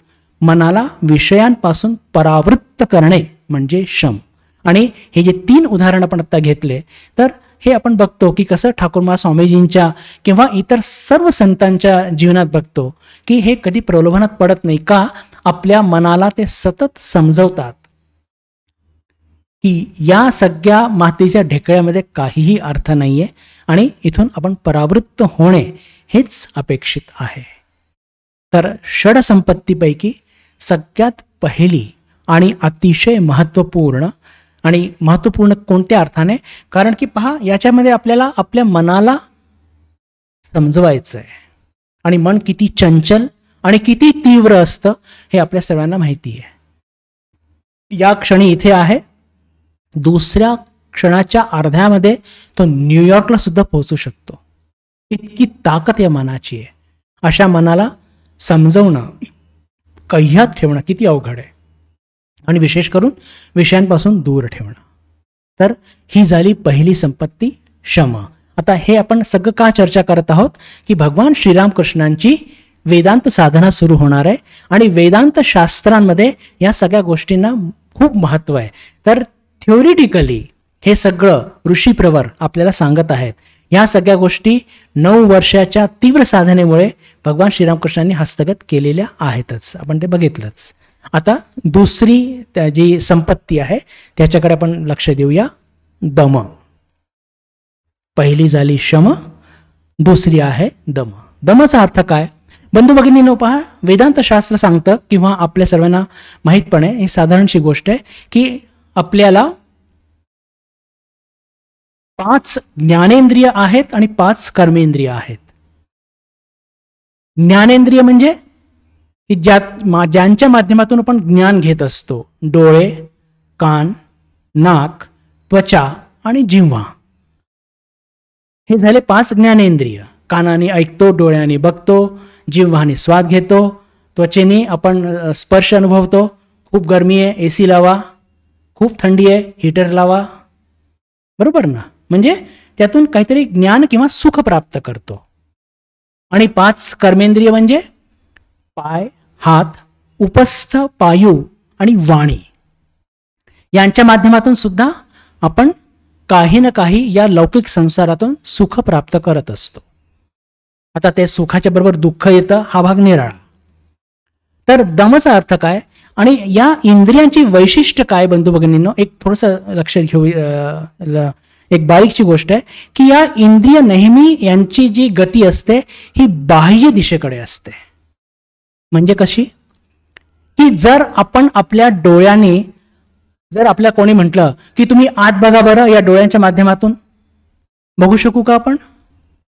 मनाला विषयांपासून परावृत्त करणे म्हणजे शम. आणि हे जे 3 उदाहरण आपण आता घेतले, तर हे आपण बघतो की कसं ठाकूर महाराज स्वामीजींच्या किंवा इतर सर्व संतांच्या जीवनात बघतो की हे कधी प्रलोभनात पडत नाही. का, आपल्या मनाला ते सतत समजवतात की या सगळ्या मातीच्या ढेकळ्यामध्ये काहीही अर्थ नाहीये आणि इथून आपण परावृत्त होणे हेच अपेक्षित आहे. तर षडसंपत्तीपैकी सगळ्यात पहिली आणि अतिशय महत्त्वपूर्ण, आणि महत्त्वपूर्ण कोणत्या अर्थाने, कारण की पहा याच्यामध्ये आपल्याला आपल्या मनाला समजवायचं आहे आणि मन किती चंचल आणि किती तीव्र असतं हे आपल्या सर्वांना माहिती आहे. या क्षणी इथे आहे, दुसऱ्या क्षणाच्या अर्ध्यामध्ये तो न्यूयॉर्कला सुद्धा पोहोचू शकतो. इतकी ताकद या मनाची आहे. अशा मनाला समजवणं, कह्यात ठेवणं किती अवघड आहे, आणि विशेष करून विषयांपासून दूर ठेवणं. तर ही झाली पहिली संपत्ती, शम. आता हे आपण सगळं का चर्चा करत आहोत की भगवान श्रीरामकृष्णांची वेदांत साधना सुरू होणार आहे आणि वेदांत शास्त्रांमध्ये या सगळ्या गोष्टींना खूप महत्त्व आहे. तर थ्योरिटिकली हे सगळं ऋषीप्रवर आपल्याला सांगत आहेत. या सगळ्या गोष्टी 9 वर्षाच्या तीव्र साधनेमुळे भगवान श्रीरामकृष्णांनी हस्तगत केलेल्या आहेतच, आपण ते बघितलंच. आता दुसरी जी संपत्ती आहे त्याच्याकडे आपण लक्ष देऊया, दम. पहिली झाली शम, दुसरी आहे दम. दमचा अर्थ काय, बंधू भगिनींनो, पहा, वेदांत शास्त्र सांगतं किंवा आपल्या सर्वांना माहीत पण आहे, ही साधारणशी गोष्ट आहे की आपल्याला 5 ज्ञानेंद्रिय आहेत आणि 5 कर्मेंद्रिय आहेत. ज्ञानेंद्रिय म्हणजे की ज्यांच्या माध्यमातून आपण ज्ञान घेत असतो. डोळे, कान, नाक, त्वचा आणि जिव्हा, हे झाले 5 ज्ञानेंद्रिय. कानाने ऐकतो, डोळ्याने बघतो, जिव्हाने स्वाद घेतो, त्वचेने आपण स्पर्श अनुभवतो. खूप गरमी आहे, AC लावा, खूप थंडी आहे, हीटर लावा, बरोबर ना. म्हणजे त्यातून काहीतरी ज्ञान किंवा सुख प्राप्त करतो. आणि 5 कर्मेंद्रिय म्हणजे पाय, हात, उपस्थ पायू आणि वाणी, यांच्या माध्यमातून सुद्धा आपण काही ना काही या लौकिक संसारातून सुख प्राप्त करत असतो. आता ते सुखाच्या बरोबर दुःख येतं, हा भाग निराळा. तर दमचा अर्थ काय आणि या इंद्रियांची वैशिष्ट्य काय? बंधू भगिनींनो, एक थोडंसं लक्षात घेऊ. एक बारीकची गोष्ट आहे की या इंद्रिय नेहमी यांची जी गती असते ही बाह्य दिशेकडे असते. म्हणजे कशी? की जर आपण आपल्या डोळ्याने, जर आपल्या कोणी म्हटलं की तुम्ही आत बघा बरं, या डोळ्यांच्या माध्यमातून बघू शकू का आपण?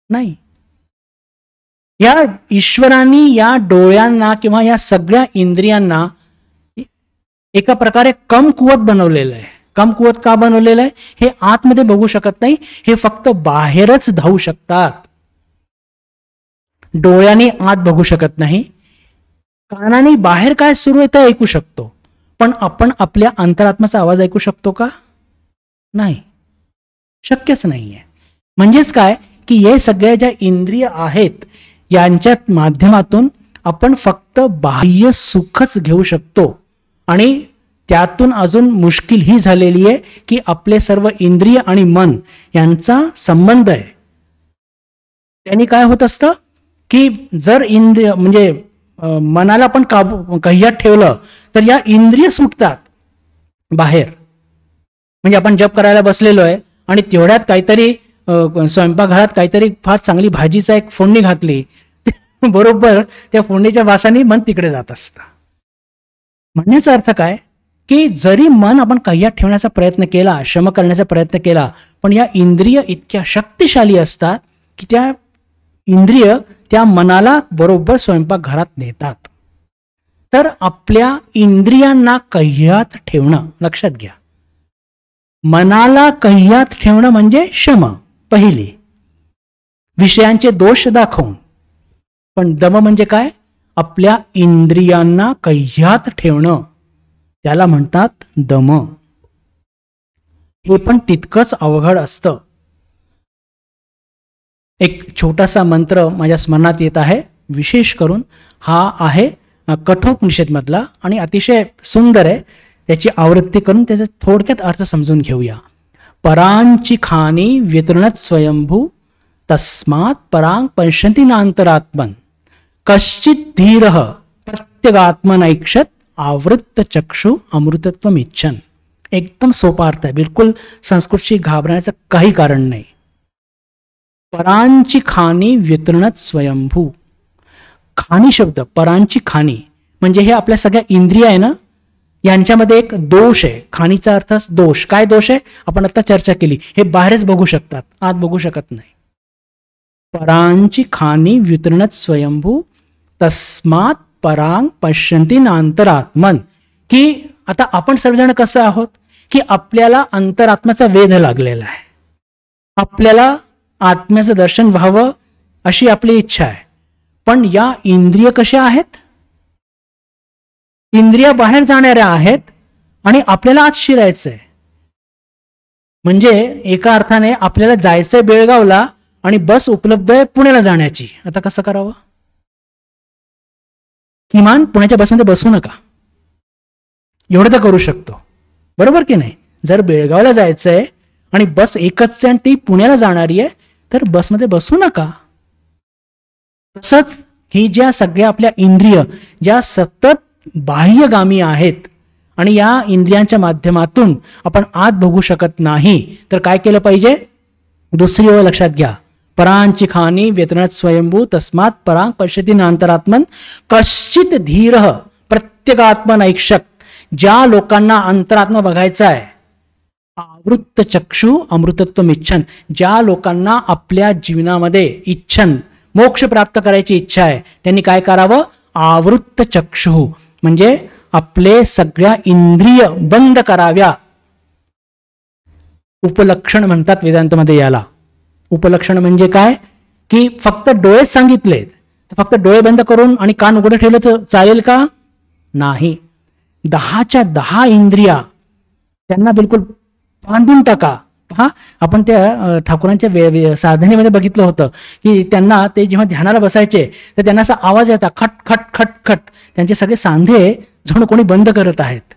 नाही. या ईश्वराने या डोळ्यांना किंवा या सगळ्या इंद्रियांना एका प्रकारे कमकुवत बनवलेलं आहे. कमकुवत का बनवलेलं आहे? हे आतमध्ये बघू शकत नाही, हे फक्त बाहेरच धावू शकतात. डोळ्याने आत बघू शकत नाही, कानाने बाहेर काय सुरू आहे ते ऐकू शकतो, पण आपण आपल्या अंतरात्म्याचा आवाज ऐकू शकतो का? नाही, शक्यच नाहीये. म्हणजेच काय की हे सगळ्या ज्या इंद्रिय आहेत यांच्या माध्यमातून आपण फक्त बाह्य सुखच घेऊ शकतो. आणि त्यातून अजून मुश्किल ही झालेली आहे की आपले सर्व इंद्रिय आणि मन यांचा संबंध आहे. त्यांनी काय होत असतं की जर इंद्रिय म्हणजे मनाला पण कह्यात ठेवलं तर या इंद्रिय सुटतात बाहेर. म्हणजे आपण जप करायला बसलेलो आहे आणि तेवढ्यात काहीतरी स्वयंपाकघरात काहीतरी फार चांगली भाजीचा एक फोडणी घातली, बरोबर त्या फोडणीच्या वासाने मन तिकडे जात असतं. म्हणण्याचा अर्थ काय की जरी मन आपण कह्यात ठेवण्याचा प्रयत्न केला, श्रम करण्याचा प्रयत्न केला, पण या इंद्रिय इतक्या शक्तिशाली असतात की त्या इंद्रिय त्या मनाला बरोबर स्वयंपाकघरात नेतात. तर आपल्या इंद्रियांना कह्यात ठेवणं, लक्षात घ्या, मनाला कह्यात ठेवणं म्हणजे शम पहिली, विषयांचे दोष दाखवून. पण दम म्हणजे काय? आपल्या इंद्रियांना कह्यात ठेवणं, त्याला म्हणतात दम. हे पण तितकंच अवघड असतं. एक छोटासा मंत्र माझ्या स्मरणात येत आहे, विशेष करून हा आहे कठोपनिषद मधला आणि अतिशय सुंदर आहे. त्याची आवृत्ती करून त्याचा थोडक्यात अर्थ समजून घेऊया. परांची खानी व्यतृणत स्वयंभू तस्मात परांग पंशंती नांतरात्मन कश्चित धीर प्रत्यगात्मनैक्षत आवृत्त चक्षु अमृतत्व इच्छन. एकदम सोपा अर्थ आहे, बिलकुल संस्कृतशी घाबरण्याचं काही कारण नाही. परांची खानी व्यतृणत स्वयंभू. खानी शब्द, परांची खानी म्हणजे हे आपल्या सगळ्या इंद्रिय आहे ना, यांच्यामध्ये एक दोष आहे. खानीचा अर्थ दोष. काय दोष आहे? आपण आता चर्चा केली, हे बाहेरच बघू शकतात, आत बघू शकत नाही. परांची खानी व्यतृणत स्वयंभू तस्मात परांग पश्यंती नांतरात्मन. की आता आपण सर्वजण कसं आहोत की आपल्याला अंतरात्म्याचा वेध लागलेला आहे, आपल्याला आत्म्याचं दर्शन व्हावं अशी आपली इच्छा आहे. पण या इंद्रिय कशा आहेत? इंद्रिय बाहेर जाणाऱ्या आहेत आणि आपल्याला आत शिरायचंय. म्हणजे एका अर्थाने आपल्याला जायचंय बेळगावला आणि बस उपलब्ध आहे पुण्याला जाण्याची. आता कसं करावं? किमान पुण्याच्या बसमध्ये बसू नका, एवढं तर करू शकतो, बरोबर की नाही? जर बेळगावला जायचंय आणि बस एकच आहे आणि ती पुण्याला जाणारी आहे तर बसमध्ये बसू नका. तसंच ही ज्या सगळ्या आपल्या इंद्रिय ज्या सतत बाह्यगामी आहेत आणि या इंद्रियांच्या माध्यमातून आपण आत बघू शकत नाही, तर काय केलं पाहिजे? दुसरी ओळ लक्षात घ्या. परांची खानी व्यतनत स्वयंभू तस्मात परांग पश्यति नांतरात्मन कश्चित धीर प्रत्येकात्मन ऐक्षक. ज्या लोकांना अंतरात्मा बघायचा आहे, आवृत्त चक्षु अमृतत्व इच्छन, ज्या लोकांना आपल्या जीवनामध्ये इच्छन मोक्ष प्राप्त करायची इच्छा आहे, त्यांनी काय करावं? आवृत्त चक्षु म्हणजे आपले सगळ्या इंद्रिय बंद कराव्या. उपलक्षण म्हणतात वेदांतमध्ये याला. उपलक्षण म्हणजे काय? की फक्त डोळेच सांगितले, फक्त डोळे बंद करून आणि कान उघडे ठेवले तर चालेल का? नाही. 10च्या 10 इंद्रिया त्यांना बिलकुल बांधून टाका. पहा, आपण त्या ठाकूरांच्या साधनेमध्ये बघितलं होतं की त्यांना ते जेव्हा ध्यानाला बसायचे तर त्यांना असा आवाज यायचा, खट खट खट खट. त्यांचे सगळे सांधे जणू कोणी बंद करत आहेत.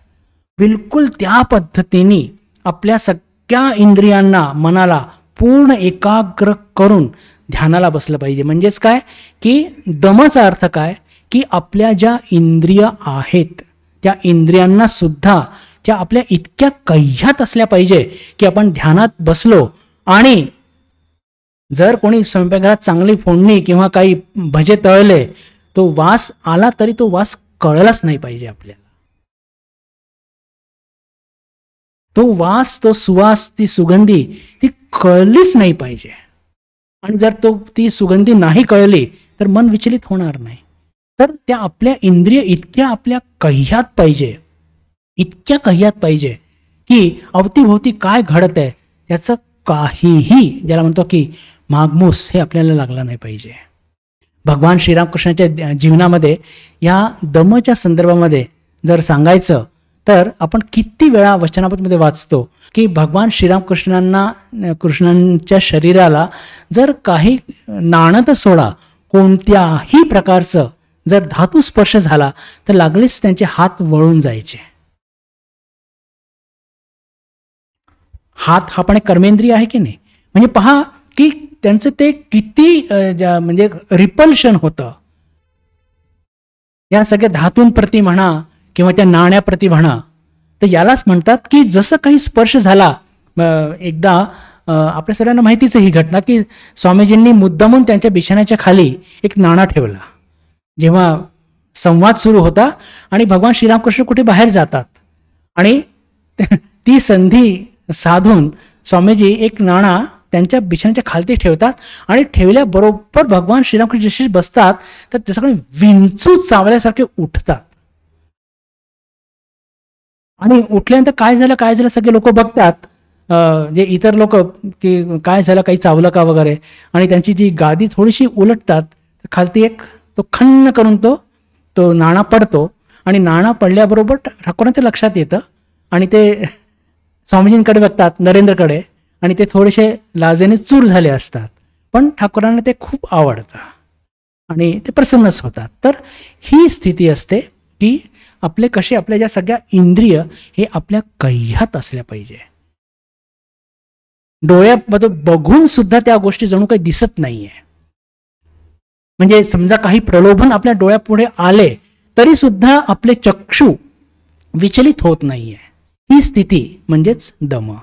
बिलकुल त्या पद्धतीने आपल्या सगळ्या इंद्रियांना, मनाला पूर्ण एकाग्र करून ध्यानाला बसलं पाहिजे. म्हणजेच काय की दमचा अर्थ काय की आपल्या ज्या इंद्रिय आहेत त्या इंद्रियांना सुद्धा त्या आपल्या इतक्या कह्यात असल्या पाहिजे की आपण ध्यानात बसलो आणि जर कोणी स्वयंपाकघरात चांगली फोडणी किंवा काही भजे तळले, तो वास आला तरी तो वास कळलाच नाही पाहिजे आपल्याला. तो वास, तो सुवास, ती सुगंधी ती कळलीच नाही पाहिजे. आणि जर ती सुगंधी नाही कळली तर मन विचलित होणार नाही. तर त्या आपल्या इंद्रिय इतक्या आपल्या कह्यात पाहिजे, इतक्या कह्यात पाहिजे की अवतीभोवती काय घडत आहे त्याचं काहीही, ज्याला म्हणतो की मागमूस, हे आपल्याला लागला नाही पाहिजे. भगवान श्रीरामकृष्णाच्या जीवनामध्ये या दमच्या संदर्भामध्ये जर सांगायचं तर आपण किती वेळा वचनामृतमध्ये वाचतो की भगवान कृष्णांच्या शरीराला जर काही नाणं सोडा, कोणत्याही प्रकारचं जर धातू स्पर्श झाला तर लागलीच त्यांचे हात वळून जायचे. हात हा पण एक कर्मेंद्रिय आहे की नाही? म्हणजे पहा की त्यांचं ते किती म्हणजे रिपल्शन होतं या सगळ्या धातूंप्रती म्हणा किंवा त्या नाण्याप्रती म्हणा. तर यालाच म्हणतात की जसं काही स्पर्श झाला. एकदा आपल्या सगळ्यांना माहितीच ही घटना की स्वामीजींनी मुद्दामून त्यांच्या बिछाण्याच्या खाली एक नाणा ठेवला जेव्हा संवाद सुरू होता आणि भगवान श्रीरामकृष्ण कुठे बाहेर जातात आणि ती संधी साधून स्वामीजी एक नाणा त्यांच्या बिछाण्याच्या खालती ठेवतात आणि ठेवल्याबरोबर भगवान श्रीरामकृष्ण जशी बसतात तर ते सगळे विंचू चावल्यासारखे उठतात. आणि उठल्यानंतर काय झालं सगळे लोक बघतात, जे इतर लोक की काय झालं, काही चावलं का वगैरे. आणि त्यांची जी गादी थोडीशी उलटतात, खालती एक तो खन्न करून तो नाणा पडतो आणि नाणा पडल्याबरोबर ठाकूरांच्या लक्षात येतं आणि ते स्वामीजींकडे बघतात, नरेंद्रकडे, आणि ते थोडेसे लाजेने चूर झाले असतात. पण ठाकूरांना ते खूप आवडतं आणि ते प्रसन्नच होतात. तर ही स्थिती असते की आपल्या ज्या सगळ्या इंद्रिय हे आपल्या कह्यात असल्या पाहिजे. डोळ्यामध्ये बघून सुद्धा त्या गोष्टी जणू काही दिसत नाहीये. म्हणजे समजा काही प्रलोभन आपल्या डोळ्यापुढे आले तरी सुद्धा आपले चक्षु विचलित होत नाहीये. ही स्थिती म्हणजेच दम.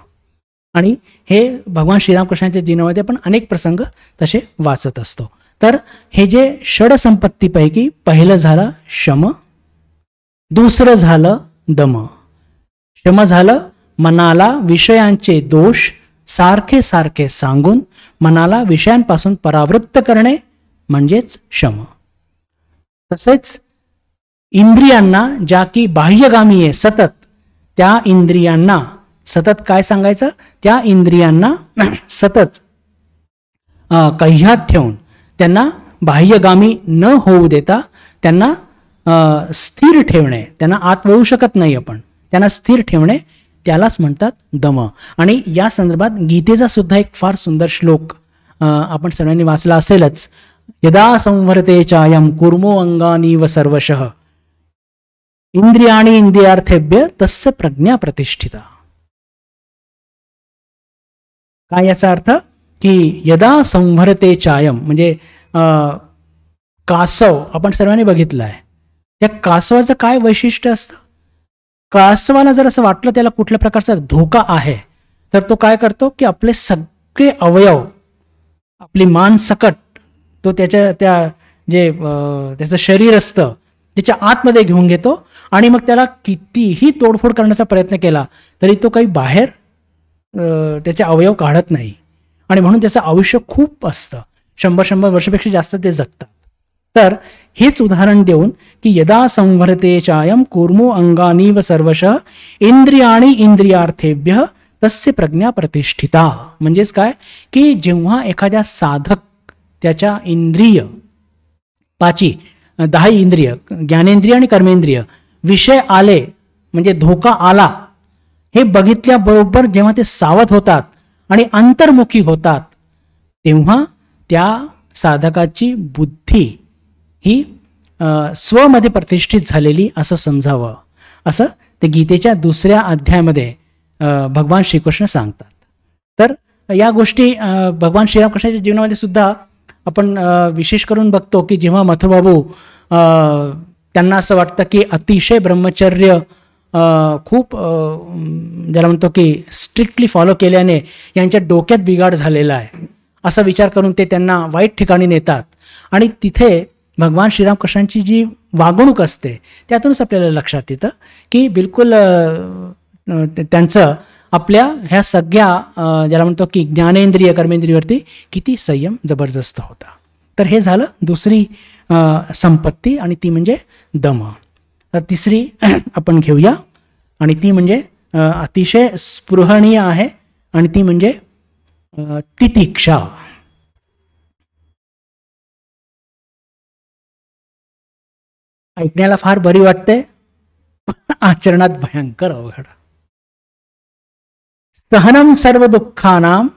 आणि हे भगवान श्रीरामकृष्णांच्या जीवनामध्ये आपण अनेक प्रसंग तसे वाचत असतो. तर हे जे षडसंपत्तीपैकी पहिलं झालं शम, दुसरं झालं दम. शम झालं मनाला विषयांचे दोष सारखे सारखे सांगून मनाला विषयांपासून परावृत्त करणे म्हणजेच शम. तसेच इंद्रियांना ज्या की बाह्यगामी आहे सतत, त्या इंद्रियांना सतत काय सांगायचं, त्या इंद्रियांना सतत कह्यात ठेवून त्यांना बाह्यगामी न होऊ देता त्यांना स्थिर ठेवणे. त्यांना आत वळू शकत नाही आपण, त्यांना स्थिर ठेवणे, त्यालाच म्हणतात दम. आणि या संदर्भात गीतेचा सुद्धा एक फार सुंदर श्लोक आपण सर्वांनी वाचला असेलच. यदा संवर्ते चायम कुर्मो अंगानीव सर्वशः इंद्रियाणी इंद्रियार्थेभ्य तस्य प्रज्ञा प्रतिष्ठिता. काय याचा अर्थ की यदा संवर्ते चायम म्हणजे कासव आपण सर्वांनी बघितलं आहे. त्या कासवाचं काय वैशिष्ट्य असतं, कासवाला जर असं वाटलं त्याला कुठल्या प्रकारचा धोका आहे तर तो काय करतो की आपले सगळे अवयव आपली मान सकट तो त्याच्या त्याचं शरीर असतं त्याच्या आतमध्ये घेऊन घेतो आणि मग त्याला कितीही तोडफोड करण्याचा प्रयत्न केला तरी तो काही बाहेर त्याचे अवयव काढत नाही आणि म्हणून त्याचं आयुष्य खूप असतं, 100 वर्षापेक्षा जास्त ते जगतात. तर हेच उदाहरण देऊन की यदा संवर्ते चायम कूर्मो अंगानीव सर्वशः इंद्रियाणी इंद्रियार्थेभ्य तस्य प्रज्ञा प्रतिष्ठिता. म्हणजेच काय की जेव्हा एखाद्या साधक त्याच्या इंद्रिय 10 इंद्रिय ज्ञानेंद्रिय आणि कर्मेंद्रिय विषय आले म्हणजे धोका आला हे बघितल्याबरोबर जेव्हा ते सावध होतात आणि अंतर्मुखी होतात तेव्हा त्या साधकाची बुद्धी ही स्वमध्ये प्रतिष्ठित झालेली असं समजावं, असं ते गीतेच्या 2ऱ्या अध्यायामध्ये भगवान श्रीकृष्ण सांगतात. तर या गोष्टी भगवान श्रीरामकृष्णाच्या जीवनामध्ये सुद्धा आपण विशेष करून बघतो की जेव्हा मथुरबाबू त्यांना असं वाटतं की अतिशय ब्रह्मचर्य खूप ज्याला म्हणतो की स्ट्रिक्टली फॉलो केल्याने यांच्या डोक्यात बिघाड झालेला आहे असा विचार करून ते त्यांना वाईट ठिकाणी नेतात आणि तिथे भगवान श्रीरामकृष्णांची जी वागणूक असते त्यातूनच आपल्याला लक्षात येतं की बिलकुल त्यांचं आपल्या ह्या सगळ्या ज्याला म्हणतो की ज्ञानेंद्रिय कर्मेंद्रियवरती किती संयम जबरदस्त होता. तर हे झालं 2री संपत्ती आणि ती म्हणजे दम. तर 3री आपण घेऊया आणि ती म्हणजे अतिशय स्पृहणीय आहे आणि ती म्हणजे तितिक्षा. ऐकण्याला फार बरी वाटते, आचरणात भयंकर अवघड. सहनम सर्व दुःखानां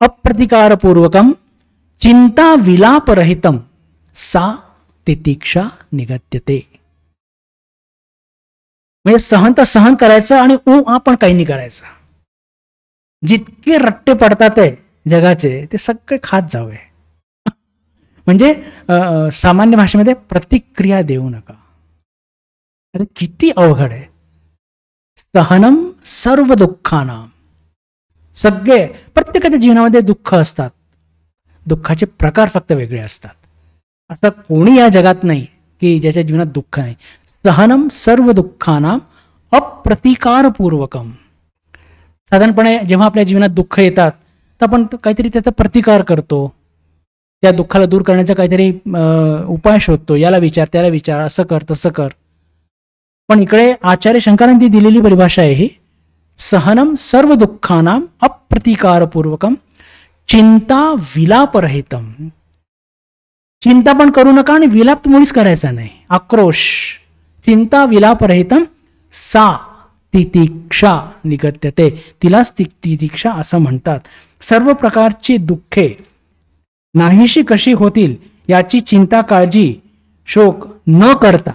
अप्रतिकारपूर्वकम चिंता विलापरहितम सा तितिक्षा निगत्यते. म्हणजे सहन तर सहन करायचं आणि आपण काही नाही करायचं. जितके रट्टे पडतात आहे जगाचे ते सगळे खात जावे. म्हणजे सामान्य भाषेमध्ये प्रतिक्रिया देऊ नका. अरे किती अवघड आहे. सहनम सर्व दुःखानां, सगळे प्रत्येकाच्या जीवनामध्ये दुःख असतात, दुःखाचे प्रकार फक्त वेगळे असतात. असं कोणी या जगात नाही की ज्याच्या जीवनात दुःख नाही. सहनम सर्व दुःखानां अप्रतिकारपूर्वकम. साधारणपणे जेव्हा आपल्या जीवनात दुःख येतात तर आपण काहीतरी त्याचा प्रतिकार करतो, त्या दुःखाला दूर करण्याचा काहीतरी उपाय शोधतो, याला विचार त्याला विचार, असं कर तसं कर. पण इकडे आचार्य शंकरांनी दिलेली परिभाषा आहे ही सहनम सर्व दुःखानां अप्रतिकारपूर्वकम चिंता विलापरहितम. चिंता पण करू नका आणि विलाप मुळीच करायचा नाही, आक्रोश. चिंता विलापरहितम सा तितिक्षा निगत्यते. तिलाच तितिक्षा असं म्हणतात. सर्व प्रकारची दुःखे नाहीशी कशी होतील याची चिंता काळजी शोक न करता.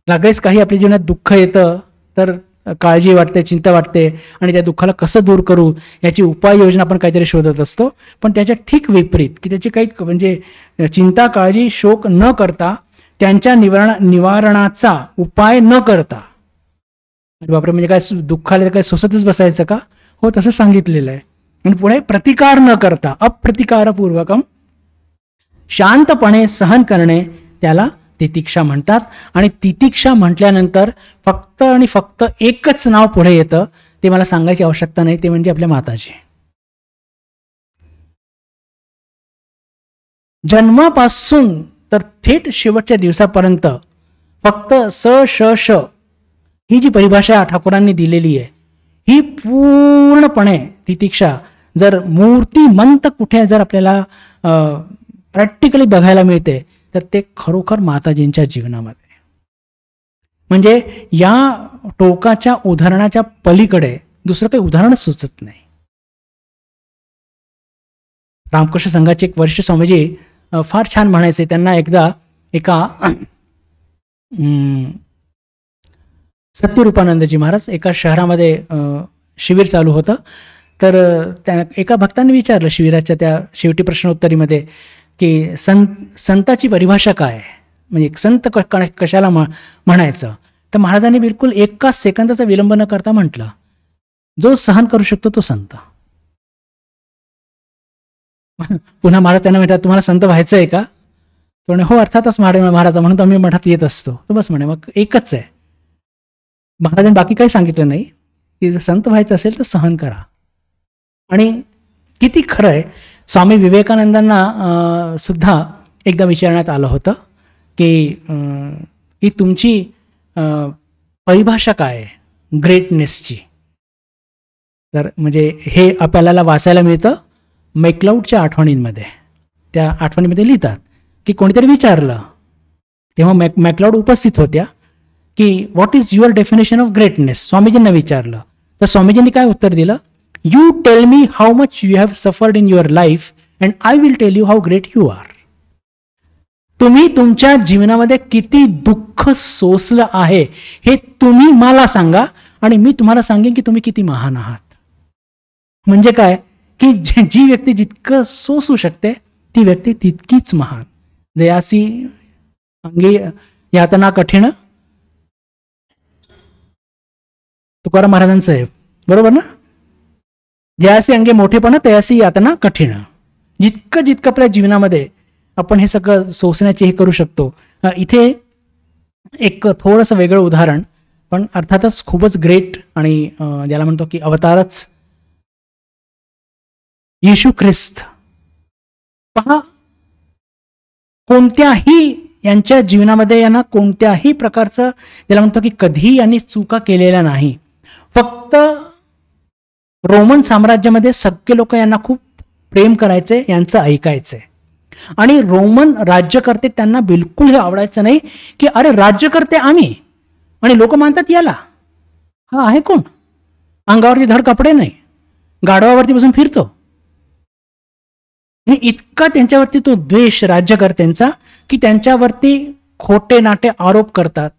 लगेच काही आपल्या जीवनात दुःख येतं तर काळजी वाटते, चिंता वाटते आणि त्या दुःखाला कसं दूर करू याची उपाययोजना आपण काहीतरी शोधत असतो. पण त्याच्या ठीक विपरीत की त्याची काही म्हणजे चिंता काळजी शोक न करता त्यांच्या निवारणाचा उपाय न करता. बापरे, म्हणजे काय दुःखाला काय सोसतच बसायचं का? हो, तसं सांगितलेलं आहे. आणि पुढे प्रतिकार न करता अप्रतिकारपूर्वकम शांतपणे सहन करणे त्याला तितिक्षा म्हणतात. आणि तितिक्षा म्हटल्यानंतर फक्त आणि फक्त एकच नाव पुढे येतं, ते मला सांगायची आवश्यकता नाही, ते म्हणजे आपल्या माताजी. जन्मापासून तर थेट शेवटच्या दिवसापर्यंत फक्त स श श ही जी परिभाषा ठाकूरांनी दिलेली आहे ही पूर्णपणे तितिक्षा जर मूर्तिमंत कुठे जर आपल्याला प्रॅक्टिकली बघायला मिळते तर ते खरोखर माताजींच्या जीवनामध्ये. म्हणजे या टोकाच्या उदाहरणाच्या पलीकडे दुसरं काही उदाहरणच सुचत नाही. रामकृष्ण संघाचे एक वरिष्ठ स्वामीजी फार छान म्हणायचे. त्यांना एकदा एका सत्यरूपानंदजी महाराज एका शहरामध्ये शिबिर चालू होतं. तर त्या एका भक्तांनी विचारलं शिबिराच्या त्या शेवटी प्रश्नोत्तरीमध्ये की संताची परिभाषा काय आहे, म्हणजे संत कशाला म्हणायचं. तर महाराजांनी बिलकुल एका सेकंदाचा विलंब न करता म्हटलं, जो सहन करू शकतो तो संत. पुन्हा महाराज त्यांना म्हणतात, तुम्हाला संत व्हायचं आहे का? तो म्हणे, हो अर्थातच महाराज, म्हणून तर आम्ही मठात येत असतो. तर बस म्हणे, मग एकच आहे. महाराजांनी बाकी काही सांगितलं नाही, की जर संत व्हायचं असेल तर सहन करा. आणि किती खरं आहे, स्वामी विवेकानंदांना सुद्धा एकदा विचारण्यात आलं होतं की तुमची परिभाषा काय आहे ग्रेटनेसची. तर म्हणजे हे आपल्याला वाचायला मिळतं मॅकलाउडच्या आठवणींमध्ये. त्या आठवणीमध्ये लिहितात की कोणीतरी विचारलं, तेव्हा मॅकलाउड उपस्थित होत्या, की what is your definition of greatness. स्वामीजींना विचारलं, तर स्वामीजींनी काय उत्तर दिलं, you tell me how much you have suffered in your life and I will tell you how great you are. तुम्ही तुमच्या जीवनामध्ये किती दुःख सोसलं आहे हे तुम्ही मला सांगा आणि मी तुम्हाला सांगेन की तुम्ही किती महान आहात. म्हणजे काय, की जी व्यक्ती जितकं सोसू शकते ती व्यक्ती तितकीच महान. जयासी अंगी यातना कठीण, तुकाराम महाराजांचं आहे, बरोबर ना. जयासी अंगे मोठेपणा तयासी यातना कठीण. जितकं जितकं आपल्या जीवनामध्ये आपण हे सगळं सोसण्याचे हे करू शकतो. इथे एक थोडंसं वेगळं उदाहरण, पण अर्थातच खूपच ग्रेट आणि ज्याला म्हणतो की अवतारच, येशू ख्रिस्त. पहा, कोणत्याही यांच्या जीवनामध्ये यांना कोणत्याही प्रकारचं ज्याला म्हणतो की कधीही यांनी चुका केलेल्या नाही. फक्त रोमन साम्राज्यामध्ये सगळे लोक यांना खूप प्रेम करायचे, यांचं ऐकायचे. आणि रोमन राज्यकर्ते त्यांना बिलकुल हे आवडायचं नाही की अरे राज्यकर्ते आम्ही आणि लोक मानतात याला, हा आहे कोण, अंगावरती धड कपडे नाही, गाढवावरती बसून फिरतो. इतका त्यांच्यावरती तो द्वेष राज्यकर्त्यांचा की त्यांच्यावरती खोटे नाटे आरोप करतात.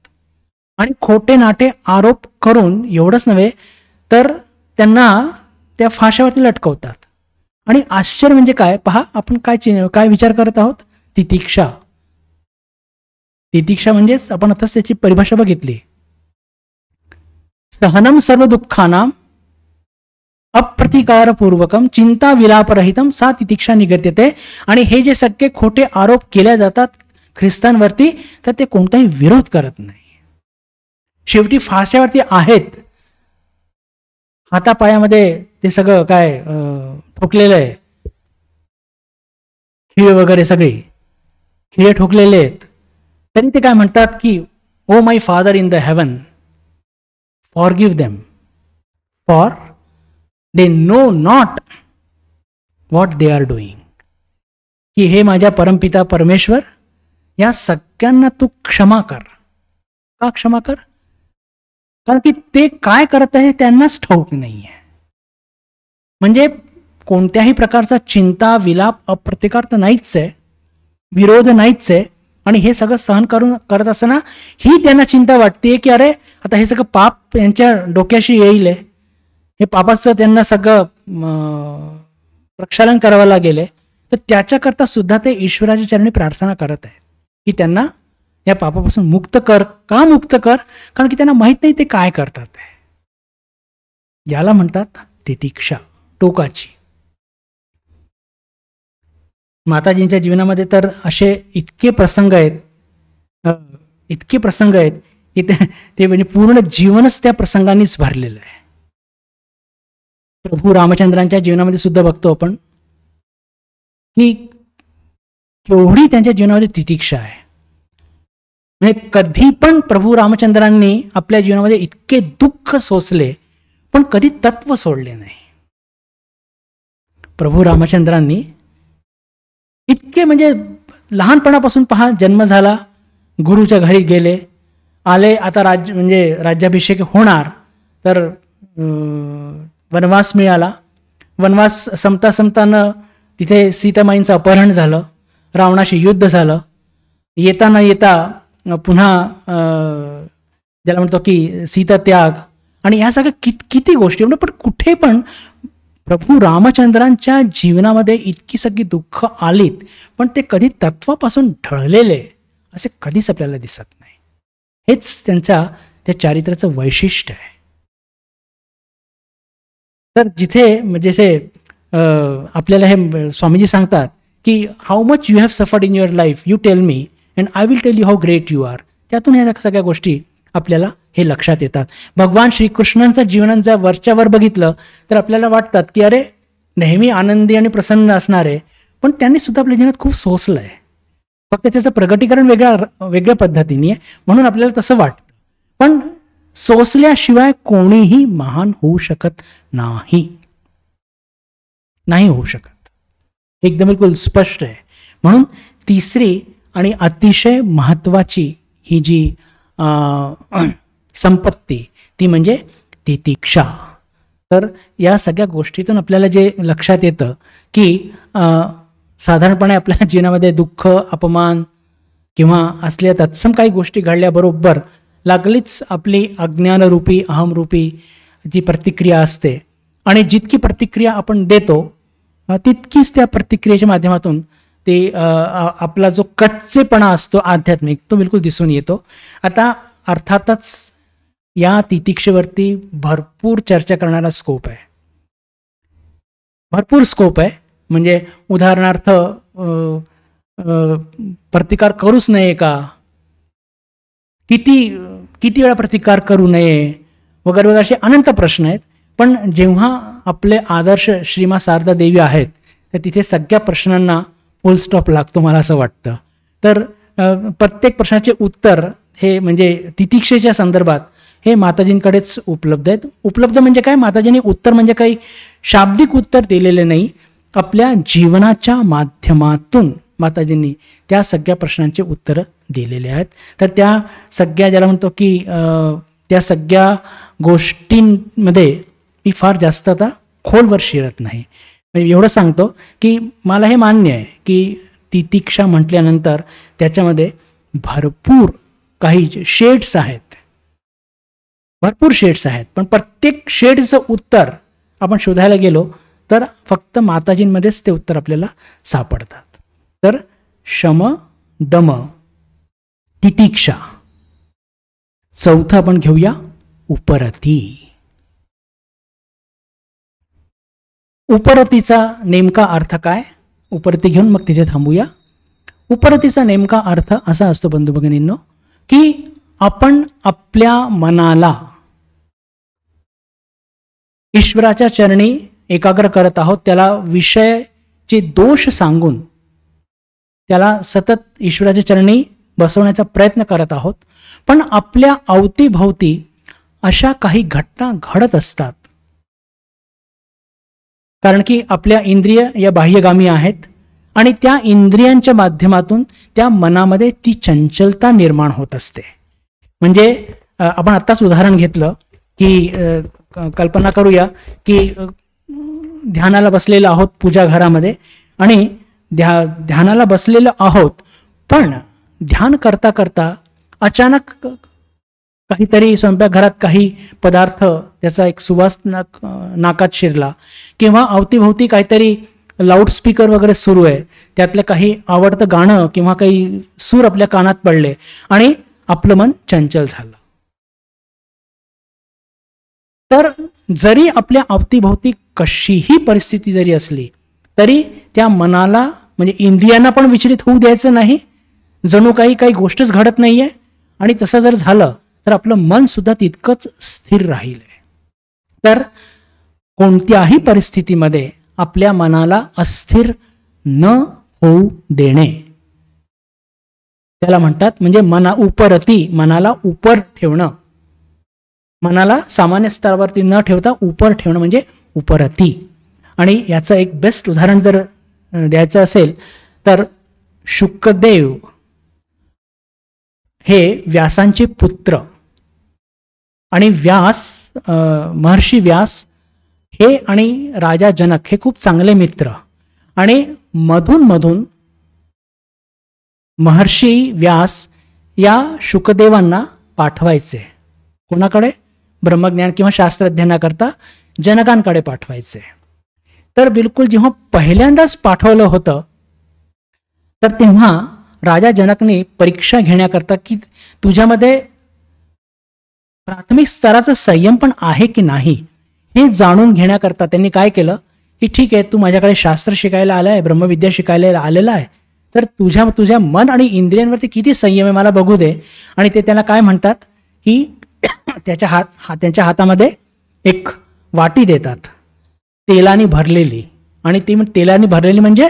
आणि खोटे नाटे आरोप करून एवढंच नव्हे तर त्यांना त्या फाशावरती लटकवतात. आणि आश्चर्य म्हणजे काय, पहा आपण काय विचार करत आहोत, तितिक्षा. तितिक्षा म्हणजेच आपण आताच त्याची परिभाषा बघितली, सहनम सर्व दुःखानाम अप्रतिकारपूर्वकम चिंता विलापरहितम सा तितिक्षा निगत्यते. आणि हे जे सगळे खोटे आरोप केले जातात ख्रिस्तांवरती, तर ते कोणताही विरोध करत नाही. शेवटी फाश्यावरती आहेत, हातापायामध्ये ते सगळं काय ठोकलेलं आहे, खिळे वगैरे सगळे खिळे ठोकलेले आहेत. तरी ते काय म्हणतात की oh my father in the haven, forgive them for they know not what they are doing. की हे माझ्या परमपिता परमेश्वर, या सगळ्यांना तू क्षमा कर. का क्षमा कर? कारण की ते काय करत आहे त्यांनाच ठाऊक नाहीये. म्हणजे कोणत्याही प्रकारचा चिंता विलाप अप्रतिकार तर नाहीच आहे, विरोध नाहीच आहे. आणि हे सगळं सहन करत असताना ही त्यांना चिंता वाटते की अरे आता हे सगळं पाप यांच्या डोक्याशी येईल, हे पापाचं त्यांना सगळं प्रक्षालन करावं लागेल. तर त्याच्याकरता सुद्धा ते ईश्वराच्या चरणी प्रार्थना करत आहेत की त्यांना या पापापासून मुक्त कर. का मुक्त कर? कारण की त्यांना माहित नाही ते काय करतात. याला म्हणतात तितिक्षा, टोकाची. माताजींच्या जीवनामध्ये तर असे इतके प्रसंग आहेत की ते म्हणजे पूर्ण जीवनच त्या प्रसंगांनीच भरलेलं आहे. प्रभू रामचंद्रांच्या जीवनामध्ये सुद्धा बघतो आपण की केवढी त्यांच्या जीवनामध्ये तितिक्षा आहे. म्हणजे कधी पण प्रभू रामचंद्रांनी आपल्या जीवनामध्ये इतके दुःख सोसले पण कधी तत्व सोडले नाही. प्रभू रामचंद्रांनी इतके म्हणजे लहानपणापासून पहा, जन्म झाला, गुरुच्या घरी गेले, आले, आता राज्याभिषेक होणार, तर वनवास मिळाला. वनवास संपताना तिथे सीतामाईंचं अपहरण झालं, रावणाशी युद्ध झालं. येता पुन्हा ज्याला म्हणतो की सीता त्याग, आणि ह्या सगळ्या किती गोष्टी. म्हणजे पण कुठे पण प्रभू रामचंद्रांच्या जीवनामध्ये इतकी सगळी दुःख आलीत पण ते कधी तत्वापासून ढळलेले असे कधीच आपल्याला दिसत नाही. हेच त्या चारित्र्याचं वैशिष्ट्य आहे. तर जिथे म्हणजे आपल्याला हे स्वामीजी सांगतात की how much you have suffered in your life, you tell me and I will tell you how great you are. त्यातून ह्या सगळ्या गोष्टी आपल्याला हे लक्षात येतात. भगवान श्रीकृष्णांचं जीवन जर वरच्यावर बघितलं तर आपल्याला वाटतात की अरे नेहमी आनंदी आणि प्रसन्न असणार आहे, पण त्यांनी सुद्धा आपल्या जीवनात खूप सोसलं आहे. फक्त त्याचं प्रगटीकरण वेगळ्या पद्धतीने आहे म्हणून आपल्याला तसं वाटतं. पण सोसल्याशिवाय कोणीही महान होऊ शकत नाही, नाही होऊ शकत. एकदम बिलकुल स्पष्ट आहे. म्हणून तिसरी आणि अतिशय महत्वाची ही जी संपत्ती ती म्हणजे तितिक्षा. तर या सगळ्या गोष्टीतून आपल्याला जे लक्षात येतं की साधारणपणे आपल्या जीवनामध्ये दुःख, अपमान किंवा असल्या तत्सम काही गोष्टी घडल्याबरोबर लागलीच आपली अज्ञानरूपी अहमरूपी जी प्रतिक्रिया असते आणि जितकी प्रतिक्रिया आपण देतो तितकीच त्या प्रतिक्रियेच्या माध्यमातून ते आपला जो कच्चेपणा असतो आध्यात्मिक तो बिलकुल दिसून येतो. आता अर्थातच या तितिक्षेवरती भरपूर चर्चा करणारा स्कोप आहे, भरपूर स्कोप आहे. म्हणजे उदाहरणार्थ प्रतिकार करूच नये का, किती वेळा प्रतिकार करू नये वगैरे वगैरे असे अनंत प्रश्न आहेत. पण जेव्हा आपले आदर्श श्रीमा शारदा देवी आहेत तर तिथे सगळ्या प्रश्नांना फुल स्टॉप लागतो मला असं वाटतं. तर प्रत्येक प्रश्नाचे उत्तर हे म्हणजे तितिक्षेच्या संदर्भात हे माताजींकडेच उपलब्ध आहेत. उपलब्ध म्हणजे काय, माताजींनी उत्तर म्हणजे काही शाब्दिक उत्तर दिलेले नाही, आपल्या जीवनाच्या माध्यमातून माताजींनी त्या सगळ्या प्रश्नांचे उत्तरं दिलेले आहेत. तर त्या सगळ्या ज्याला म्हणतो की त्या सगळ्या गोष्टींमध्ये मी फार जास्त आता खोलवर शिरत नाही. एवढं सांगतो की मला हे मान्य आहे की तितिक्षा म्हटल्यानंतर त्याच्यामध्ये भरपूर काही शेड्स आहेत, भरपूर शेड्स आहेत. पण प्रत्येक शेडचं उत्तर आपण शोधायला गेलो तर फक्त माताजींमध्येच ते उत्तर आपल्याला सापडतात. तर शम, दम, तितिक्षा. चौथं आपण घेऊया उपरती. उपरतीचा नेमका अर्थ काय, उपरती घेऊन मग तिथे थांबूया. उपरतीचा नेमका अर्थ असा असतो बंधू भगिनींनो की आपण आपल्या मनाला ईश्वराच्या चरणी एकाग्र करत आहोत, त्याला विषयाचे दोष सांगून त्याला सतत ईश्वराच्या चरणी बसवण्याचा प्रयत्न करत आहोत. पण आपल्या अवतीभोवती अशा काही घटना घडत असतात, कारण की आपल्या इंद्रिय या बाह्यगामी आहेत आणि त्या इंद्रियांच्या माध्यमातून त्या मनामध्ये ती चंचलता निर्माण होत असते. म्हणजे आपण आत्ताच उदाहरण घेतलं की कल्पना करूया की ध्यानाला बसलेलो आहोत पूजा घरामध्ये आणि ध्यानाला बसलेलो आहोत, पण ध्यान करता करता अचानक काहीतरी स्वयंपाकघरात काही पदार्थ त्याचा एक सुवास नाकात शिरला किंवा अवतीभोवती काहीतरी लाऊडस्पीकर वगैरे सुरू आहे, त्यातलं काही आवडतं गाणं किंवा काही सूर आपल्या कानात पडले आणि आपलं मन चंचल झालं. तर जरी आपल्या अवतीभोवती कशीही परिस्थिती जरी असली तरी त्या मनाला म्हणजे इंद्रियांना पण विचलित होऊ द्यायचं नाही, जणू काही गोष्टच घडत नाहीये. आणि तसं जर झालं तर आपलं मन सुद्धा तितकंच स्थिर राहील. तर कोणत्याही परिस्थितीमध्ये आपल्या मनाला अस्थिर न होऊ देणे त्याला म्हणतात. म्हणजे उपरती, मनाला उपर ठेवणं, मनाला सामान्य स्तरावरती न ठेवता उपर ठेवणं म्हणजे उपरती. आणि याचं एक बेस्ट उदाहरण जर द्यायचं असेल तर शुकदेव हे व्यासांचे पुत्र आणि महर्षी व्यास हे आणि राजा जनक हे खूप चांगले मित्र. आणि मधून मधून महर्षी व्यास या शुकदेवांना पाठवायचे. कोणाकडे? ब्रह्मज्ञान किंवा शास्त्राध्ययनाकरता जनकांकडे पाठवायचे. तर बिलकुल जेव्हा पहिल्यांदाच पाठवलं होतं तर तेव्हा राजा जनकने परीक्षा घेण्याकरता की तुझ्यामध्ये प्राथमिक स्तराचा संयम पण आहे की नाही हे जाणून घेण्याकरता त्यांनी काय केलं की ठीक आहे, तू माझ्याकडे शास्त्र शिकायला आला आहे, ब्रह्मविद्या शिकायला आलेला आहे, तर तुझ्या मन आणि इंद्रियांवरती किती संयम आहे मला बघू दे. आणि ते त्यांना काय म्हणतात की त्यांच्या हातामध्ये एक वाटी देतात तेलाने भरलेली, आणि ती तेलाने भरलेली म्हणजे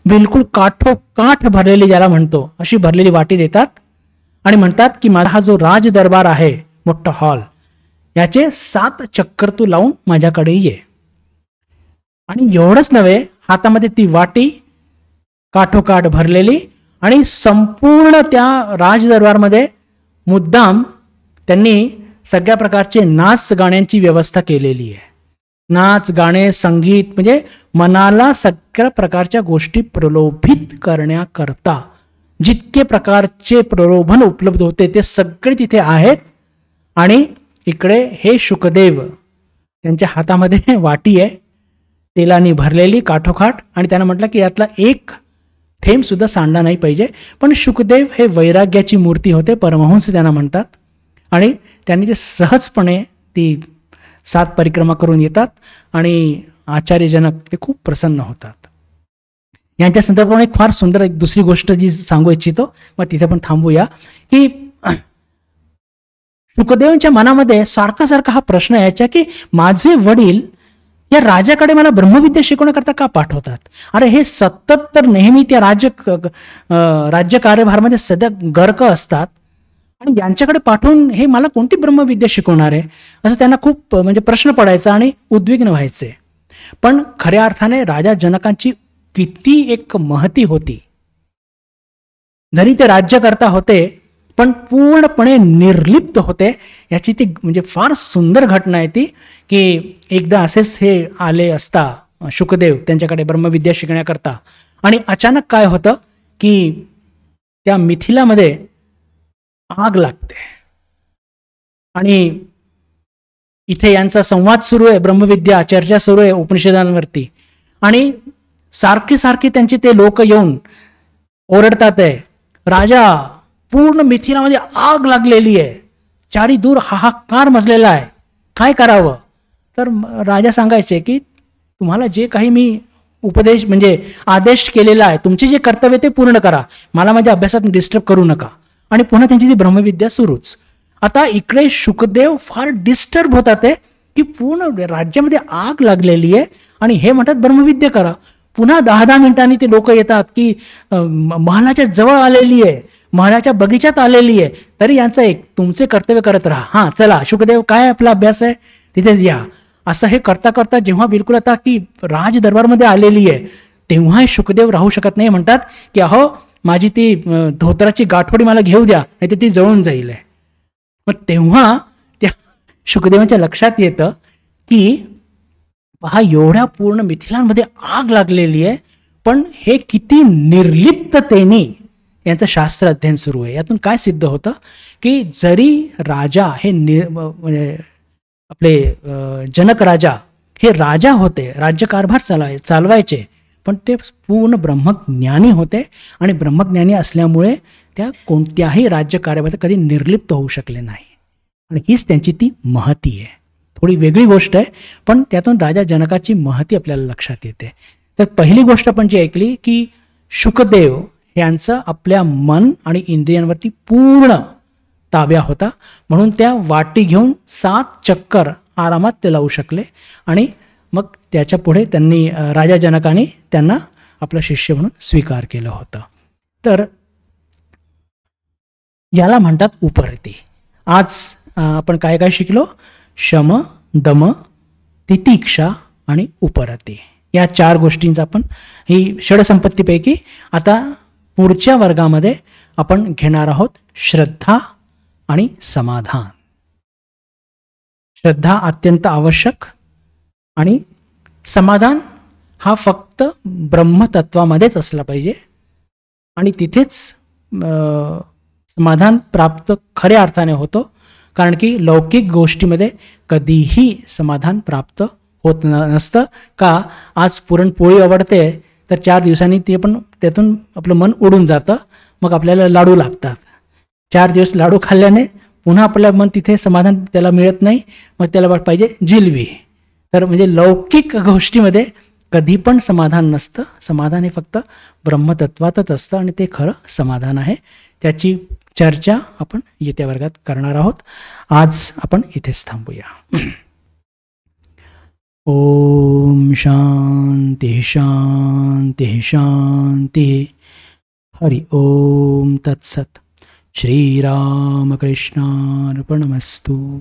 बिलकुल काठ भरलेली ज्याला म्हणतो अशी भरलेली वाटी देतात, आणि म्हणतात की माझा हा जो राज दरबार आहे, मोठा हॉल, याचे 7 चक्कर तू लावून माझ्याकडे ये. आणि एवढंच नव्हे, हातामध्ये ती वाटी काठोकाठ भरलेली, आणि संपूर्ण त्या राजदरबारमध्ये मुद्दाम त्यांनी सगळ्या प्रकारचे नाच गाण्यांची व्यवस्था केलेली आहे. नाच गाणे संगीत म्हणजे मनाला सगळ्या प्रकारच्या गोष्टी प्रलोभित करण्याकरता जितके प्रकारचे प्रलोभन उपलब्ध होते ते सगळे तिथे आहेत. आणि इकडे हे शुकदेव, त्यांच्या हातामध्ये वाटी आहे तेलाने भरलेली काठोकाठ, आणि त्यांना म्हटलं की यातला एक थेंब सुद्धा सांडला नाही पाहिजे. पण शुकदेव हे वैराग्याची मूर्ती होते, परमहंस त्यांना म्हणतात, आणि त्यांनी ते सहजपणे ती 7 परिक्रमा करून येतात, आणि आचार्यजनक ते खूप प्रसन्न होतात. यांच्या संदर्भात एक फार सुंदर एक दुसरी गोष्ट जी सांगू इच्छितो, मग तिथे पण थांबूया, की शुकदेवांच्या मनामध्ये सारखा हा प्रश्न यायचा की माझे वडील या राजाकडे मला ब्रह्मविद्या शिकवण्याकरता का पाठवतात. अरे हे सतत तर नेहमी त्या राज्य कार्यभारामध्ये सध्या गर्क असतात, आणि यांच्याकडे पाठवून हे मला कोणती ब्रह्मविद्या शिकवणार आहे, असं त्यांना खूप म्हणजे प्रश्न पडायचा आणि उद्विग्न व्हायचे. पण खऱ्या अर्थाने राजा जनकांची किती एक महती होती. जरी ते राज्यकर्ता होते पण पूर्णपणे निर्लिप्त होते. याची ती म्हणजे फार सुंदर घटना आहे ती, की एकदा असेच हे आले असता शुकदेव त्यांच्याकडे ब्रह्मविद्या शिकण्याकरता, आणि अचानक काय होतं की त्या मिथिलामध्ये आग लागते, आणि इथे यांचा संवाद सुरू आहे, ब्रह्मविद्या चर्चा सुरू आहे उपनिषदांवरती, आणि सारखी त्यांची ते लोक येऊन ओरडतात आहे, राजा पूर्ण मिथिलामध्ये आग लागलेली आहे, चारी दूर हाहाकार मचलेला आहे, काय करावं. तर राजा सांगायचे की तुम्हाला जे काही मी उपदेश म्हणजे आदेश केलेला आहे, तुमचे जे कर्तव्य ते पूर्ण करा, मला माझ्या अभ्यासात डिस्टर्ब करू नका. आणि पुन्हा त्यांची ती ब्रह्मविद्या सुरूच. आता इकडे शुकदेव फार डिस्टर्ब होतात आहे की पूर्ण राज्यामध्ये आग लागलेली आहे, आणि हे म्हणतात ब्रह्मविद्या करा. पुन्हा 10-10 मिनिटांनी ते लोक येतात की महालाच्या जवळ आलेली आहे, महालाच्या बगीचात आलेली आहे, तरी यांचं एक तुमचे कर्तव्य करत राहा, हां चला शुकदेव काय आपला अभ्यास आहे तिथे या. असं हे करता करता जेव्हा बिलकुल आता की राज दरबारमध्ये आलेली आहे, तेव्हा शुकदेव राहू शकत नाही. म्हणतात की अहो माझी ती धोत्राची गाठोडी मला घेऊ द्या, नाही तर ती जळून जाईल. मग तेव्हा त्या शुकदेवांच्या लक्षात येतं की पहा एवढ्या पूर्ण मिथिलांमध्ये आग लागलेली आहे, पण हे किती निर्लिप्ततेने यांचं शास्त्र अध्ययन सुरू आहे. यातून काय सिद्ध होतं की जरी राजा हे आपले जनक राजा हे राजा होते, राज्यकारभार चालवायचे, पण ते पूर्ण ब्रह्मज्ञानी होते, आणि ब्रह्मज्ञानी असल्यामुळे त्या कोणत्याही राज्यकारभारात कधी निर्लिप्त होऊ शकले नाही. आणि हीच त्यांची ती महती आहे. थोडी वेगळी गोष्ट आहे, पण त्यातून राजा जनकाची महती आपल्याला लक्षात येते. तर पहिली गोष्ट आपण जी ऐकली की शुकदेव यांचं आपल्या मन आणि इंद्रियांवरती पूर्ण ताब्या होता, म्हणून त्या वाटी घेऊन 7 चक्कर आरामात ते लावू शकले, आणि मग त्याच्या पुढे त्यांनी राजा जनकाने त्यांना आपलं शिष्य म्हणून स्वीकार केलं होतं. तर याला म्हणतात उपरती. आज आपण काय काय शिकलो? शम, दम, तितिक्षा आणि उपरती, या 4 गोष्टींचा आपण ही षडसंपत्तीपैकी आता पुढच्या वर्गामध्ये आपण घेणार आहोत श्रद्धा आणि समाधान. श्रद्धा अत्यंत आवश्यक, आणि समाधान हा फक्त ब्रह्मतत्वामध्येच असला पाहिजे, आणि तिथेच समाधान प्राप्त खऱ्या अर्थाने होतो. कारण की लौकिक गोष्टीमध्ये कधीही समाधान प्राप्त होत नसतं. का? आज पुरणपोळी आवडते तर 4 दिवसांनी ते पण त्यातून आपलं मन उडून जातं, मग आपल्याला लाडू लागतात. 4 दिवस लाडू खाल्ल्याने पुन्हा आपलं मन तिथे समाधान त्याला मिळत नाही, मग त्याला पाहिजे जिलबी. तर म्हणजे लौकिक गोष्टीमध्ये कधी पण समाधान नसतं. समाधान हे फक्त ब्रह्मतत्वातच असतं आणि ते खरं समाधान आहे. त्याची चर्चा आपण येत्या वर्गात करणार आहोत. आज आपण इथेच थांबूया. ओम शांती शांती शांती. हरि ओम तत्सत. श्रीरामकृष्णार्पणमस्तु.